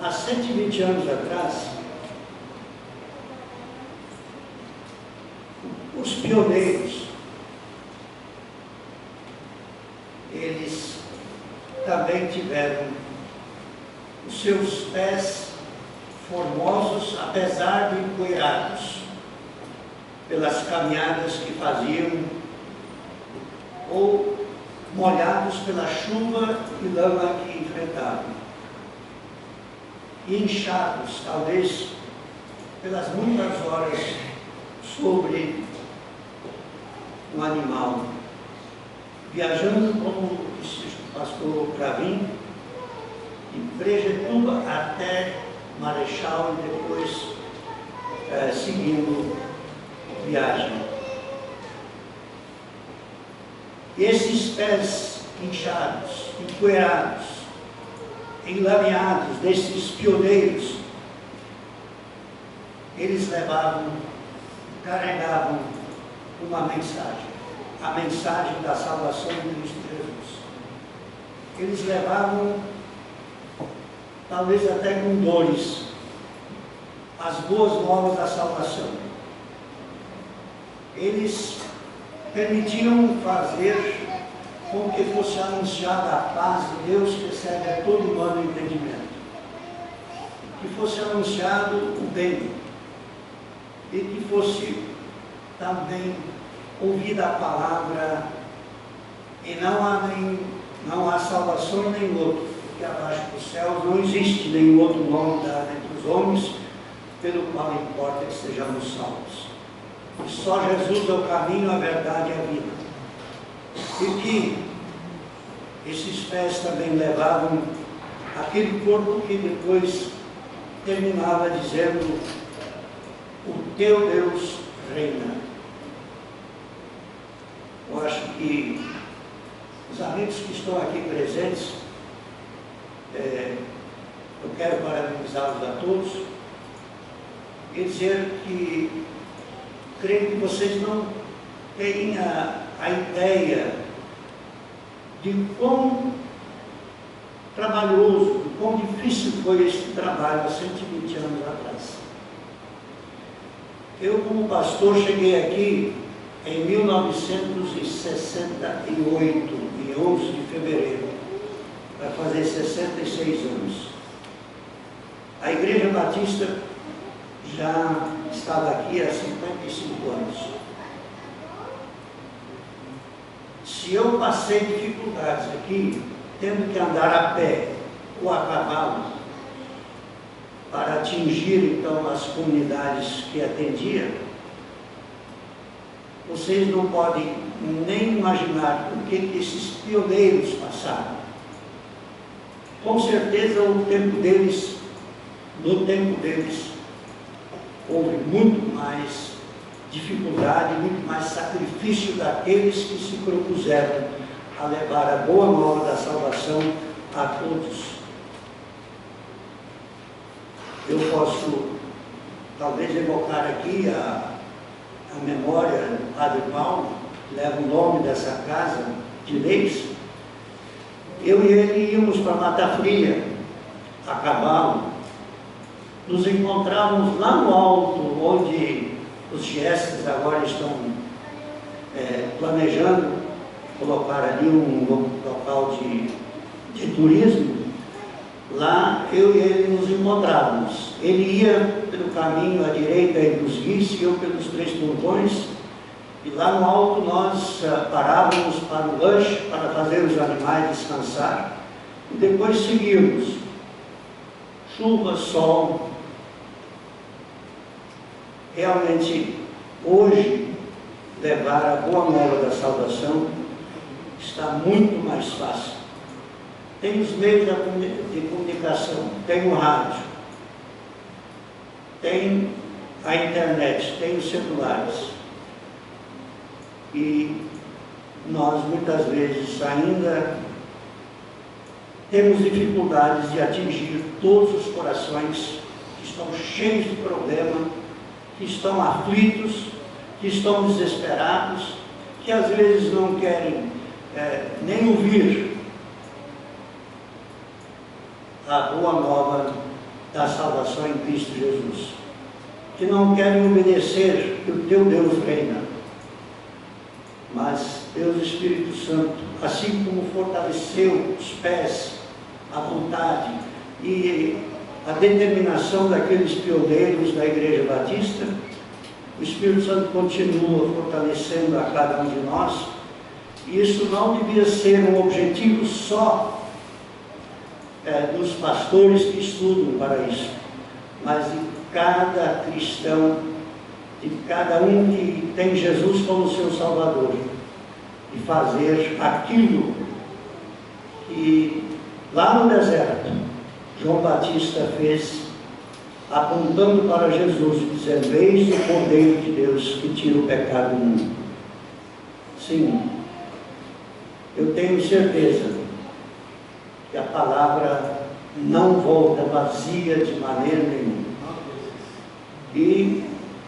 Há 120 anos atrás, os pioneiros, eles também tiveram os seus pés formosos, apesar de empoeirados, pelas caminhadas que faziam, ou molhados pela chuva e lama que enfrentavam, e inchados, talvez, pelas muitas horas sobre um animal, viajando, como disse o pastor Cravim, de Prejetuba até Marechal e depois seguindo viagem. E esses pés inchados, empoeirados, enlameados desses pioneiros, eles carregavam uma mensagem, a mensagem da salvação de Cristo Jesus. Eles levavam, talvez até com dores, as boas novas da salvação. Eles permitiam fazer com que fosse anunciada a paz de Deus que excede a todo humano entendimento, que fosse anunciado o bem e que fosse também ouvida a palavra, e não há salvação em nenhum outro, porque abaixo dos céus não existe nenhum outro nome dado entre os homens pelo qual importa que sejamos salvos. E só Jesus é o caminho, a verdade e a vida. E que esses pés também levavam aquele corpo que depois terminava dizendo: o teu Deus reina. Eu acho que os amigos que estão aqui presentes, eu quero parabenizá-los a todos e dizer que creio que vocês não têm a ideia de quão trabalhoso, de quão difícil foi esse trabalho há 120 anos atrás. Eu, como pastor, cheguei aqui em 1968, em 11 de fevereiro, vai fazer 66 anos. A Igreja Batista já estava aqui há 55 anos. Se eu passei dificuldades aqui, tendo que andar a pé ou a cavalo, para atingir então as comunidades que atendia, vocês não podem nem imaginar o que esses pioneiros passaram. Com certeza no tempo deles, houve muito mais dificuldade, muito mais sacrifício daqueles que se propuseram a levar a boa nova da salvação a todos. Eu posso talvez evocar aqui a memória do Padre Paulo, que leva o nome dessa casa de leis. Eu e ele íamos para Mata Fria, a cavalo. Nos encontrávamos lá no alto, onde os gestos agora estão planejando colocar ali um local de turismo. Lá eu e ele nos encontrávamos. Ele ia pelo caminho à direita entre os guias e eu pelos três pontões. E lá no alto nós parávamos para o lanche, para fazer os animais descansar. E depois seguíamos. Chuva, sol. Realmente, hoje, levar a boa nova da salvação está muito mais fácil. Tem os meios de comunicação, tem o rádio, tem a internet, tem os celulares. E nós, muitas vezes, ainda temos dificuldades de atingir todos os corações que estão cheios de problema, que estão aflitos, que estão desesperados, que às vezes não querem nem ouvir a boa nova da salvação em Cristo Jesus, que não querem obedecer que o teu Deus reina. Mas Deus Espírito Santo, assim como fortaleceu os pés, a vontade e a determinação daqueles pioneiros da Igreja Batista. O Espírito Santo continua fortalecendo a cada um de nós. E isso não devia ser um objetivo só dos pastores que estudam para isso, mas de cada cristão, de cada um que tem Jesus como seu Salvador, de fazer aquilo que lá no deserto João Batista fez, apontando para Jesus, dizendo: eis o Cordeiro de Deus que tira o pecado do mundo. Sim, eu tenho certeza que a palavra não volta vazia de maneira nenhuma. E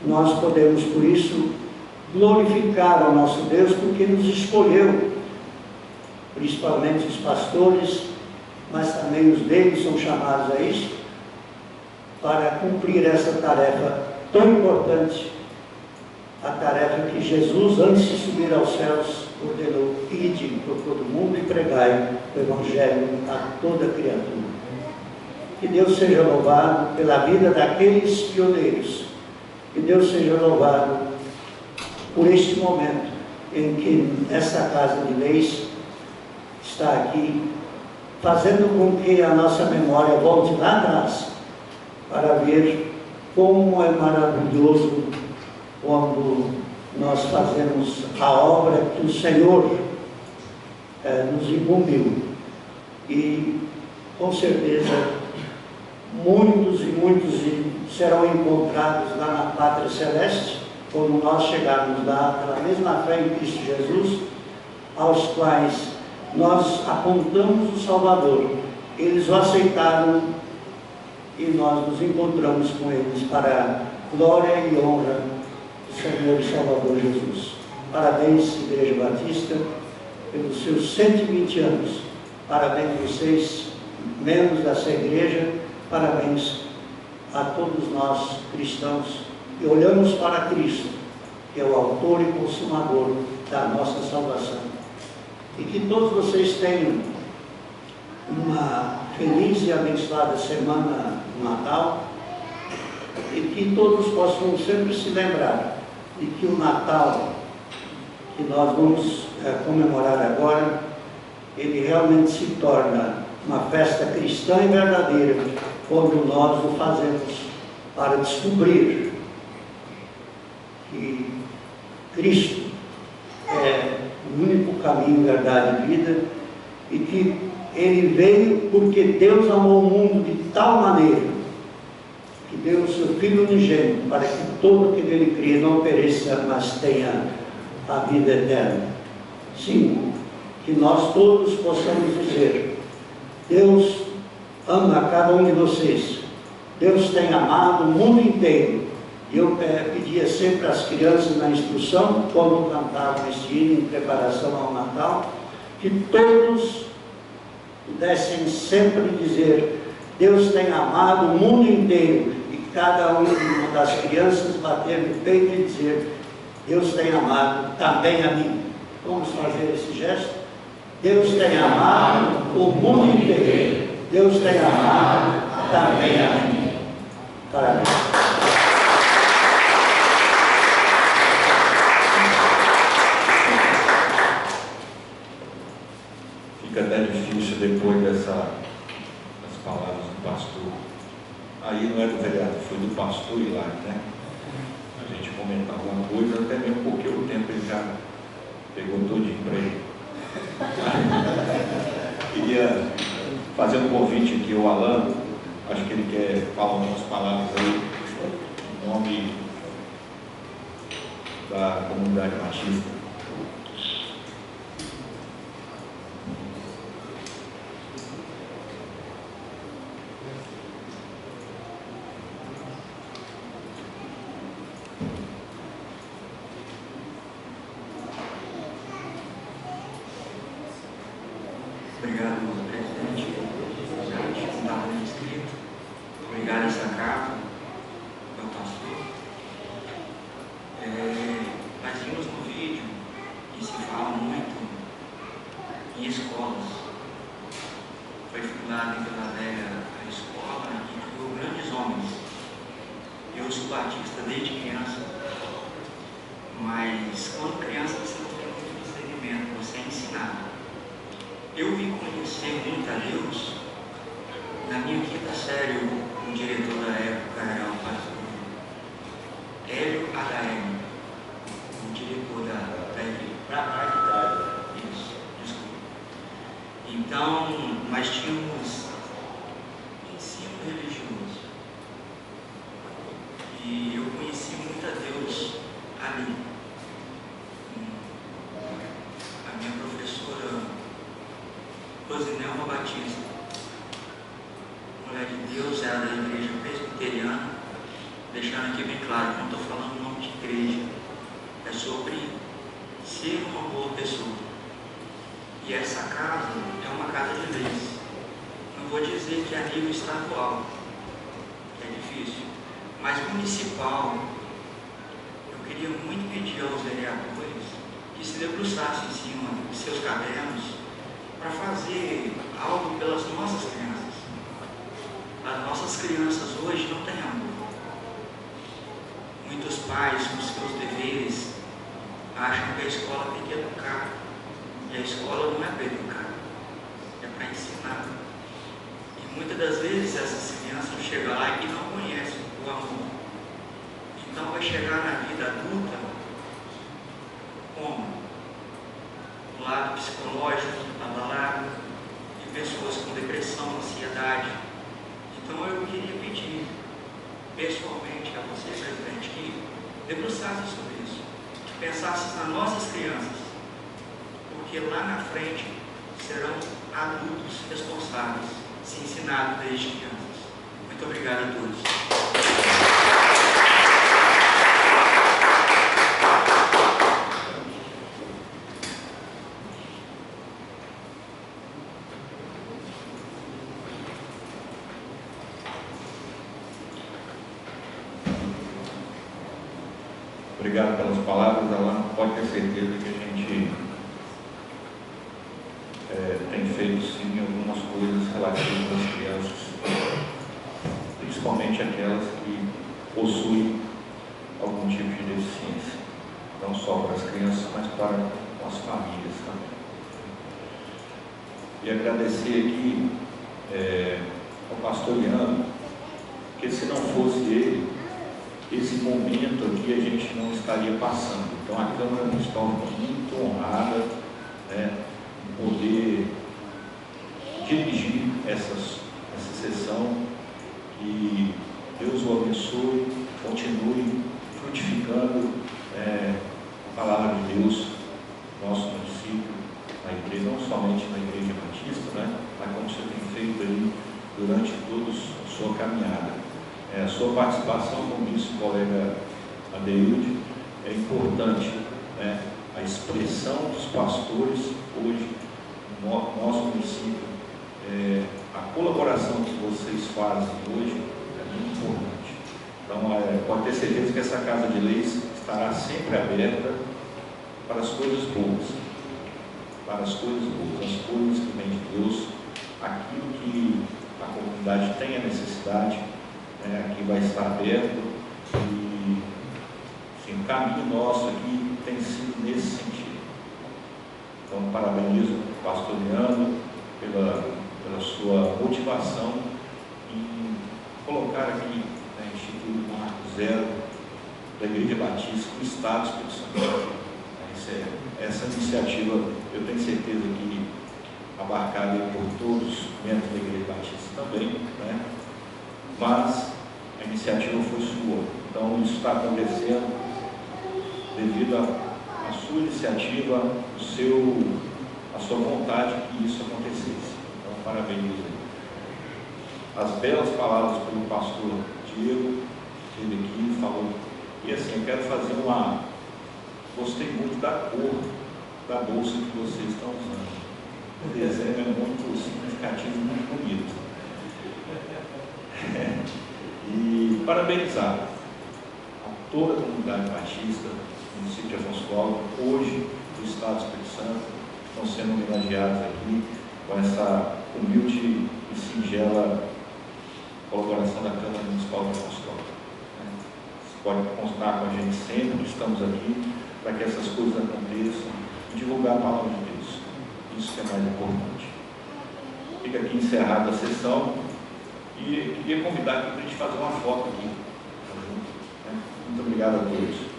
nós podemos, por isso, glorificar ao nosso Deus, porque nos escolheu, principalmente os pastores, mas também os deles são chamados a isso, para cumprir essa tarefa tão importante, a tarefa que Jesus, antes de subir aos céus, ordenou: ide por todo mundo e pregai o Evangelho a toda criatura. Que Deus seja louvado pela vida daqueles pioneiros. Que Deus seja louvado por este momento em que essa Casa de Leis está aqui, fazendo com que a nossa memória volte lá atrás, para ver como é maravilhoso quando nós fazemos a obra que o Senhor nos incumbiu. E com certeza muitos e muitos serão encontrados lá na Pátria Celeste, quando nós chegarmos lá pela mesma fé em Cristo Jesus, aos quais nós apontamos o Salvador. Eles o aceitaram e nós nos encontramos com eles para a glória e honra do Senhor e Salvador Jesus. Parabéns, Igreja Batista, pelos seus 120 anos. Parabéns vocês, membros dessa igreja. Parabéns a todos nós cristãos que olhamos para Cristo, que é o autor e consumador da nossa salvação. E que todos vocês tenham uma feliz e abençoada semana do Natal, e que todos possam sempre se lembrar de que o Natal que nós vamos comemorar agora, ele realmente se torna uma festa cristã e verdadeira quando nós o fazemos para descobrir que Cristo é o único caminho, verdade e vida, e que Ele veio porque Deus amou o mundo de tal maneira que deu o seu Filho unigênito para que todo que nele crê não pereça, mas tenha a vida eterna. Sim, que nós todos possamos dizer: Deus ama cada um de vocês. Deus tem amado o mundo inteiro. E eu pedia sempre às crianças na instrução, quando cantavam este hino em preparação ao Natal, que todos pudessem sempre dizer: Deus tem amado o mundo inteiro. E cada uma das crianças bater no peito e dizer: Deus tem amado também a mim. Vamos fazer esse gesto? Deus tem amado o mundo inteiro. Deus tem amado também a mim. Parabéns. Fica até difícil depois das palavras do pastor. Aí não é do vereador, foi do pastor Hilário, né? A gente comentar alguma coisa, até mesmo porque o tempo ele já pegou todinho para ele. Queria fazer um convite aqui ao Alan, acho que ele quer falar umas palavras aí, em nome da comunidade batista. Obrigado, presidente. Obrigado, secretário inscrito. Obrigado, essa carta, meu pastor. Nós vimos no vídeo que se fala muito em escolas. Foi fundada em Vila Velha a escola, e criou homens. Eu sou batista desde criança, mas quando criança você não tem muito discernimento, você é ensinado. Eu vim conhecer muito a Deus na minha quinta série. O diretor da época era o pastor Hélio Adair, o diretor da igreja. Isso, desculpa. Então, nós tínhamos ensino religioso. E eu conheci muito a Deus ali. A minha professora Rosinelma Batista, mulher de Deus, era da igreja presbiteriana, deixando aqui bem claro, não estou falando o nome de igreja, é sobre ser uma boa pessoa. E essa casa é uma casa de leis. Não vou dizer que é a nível estadual, que é difícil, mas municipal. Eu queria muito pedir aos vereadores que se debruçassem em cima dos seus cadernos para fazer algo pelas nossas crianças. As nossas crianças hoje não têm amor. Muitos pais, com seus deveres, acham que a escola tem que educar. E a escola não é para educar, é para ensinar. E muitas das vezes essas crianças chegam lá e não conhecem o amor. Então vai chegar na vida adulta como? O lado psicológico abalado, e pessoas com depressão, ansiedade. Então eu queria pedir pessoalmente a você, presidente, que debruçasse sobre isso, que pensasse nas nossas crianças, porque lá na frente serão adultos responsáveis, se ensinados desde crianças. Muito obrigado a todos. Obrigado pelas palavras, Alan. Pode ter certeza que a gente tem feito sim algumas coisas relativas às crianças, principalmente aquelas que possuem algum tipo de deficiência, não só para as crianças, mas para as famílias também. E agradecer aqui ao pastor Leandro, porque se não fosse ele, esse momento aqui a gente não estaria passando. Então a Câmara Municipal está muito honrada, né, em poder dirigir essa sessão. Que Deus o abençoe, continue frutificando a palavra de Deus no nosso município, na igreja, não somente na Igreja Batista, né, mas como você tem feito aí durante toda a sua caminhada. A sua participação, como disse o colega Adeilde, é importante, né? A expressão dos pastores hoje no nosso município, a colaboração que vocês fazem hoje é muito importante. Então, pode ter certeza que essa Casa de Leis estará sempre aberta para as coisas boas, as coisas que vêm de Deus, aquilo que a comunidade tem a necessidade. Aqui vai estar aberto e sim, o caminho nosso aqui tem sido nesse sentido. Então, parabenizo o pastor Leandro pela sua motivação em colocar aqui, Instituto Marco Zero da Igreja Batista no Estado do Espírito Santo. Essa iniciativa, eu tenho certeza que abarcada por todos os membros da Igreja Batista também, né? Mas a iniciativa foi sua. Então isso está acontecendo devido à sua iniciativa, a sua vontade que isso acontecesse. Então parabenizo. As belas palavras pelo pastor Diego, que ele aqui falou. E assim, eu quero fazer gostei muito da cor da bolsa que vocês estão usando. O desenho é muito significativo, muito bonito. E parabenizar a toda a comunidade batista do município de Afonso Cláudio, hoje do Estado do Espírito Santo, estão sendo homenageados aqui com essa humilde e singela colaboração da Câmara Municipal de Moscou. Você pode contar com a gente sempre, estamos aqui para que essas coisas aconteçam e divulgar a palavra de Deus. Isso que é mais importante. Fica aqui encerrada a sessão e queria convidar aqui para a gente fazer uma foto aqui. Muito obrigado a todos.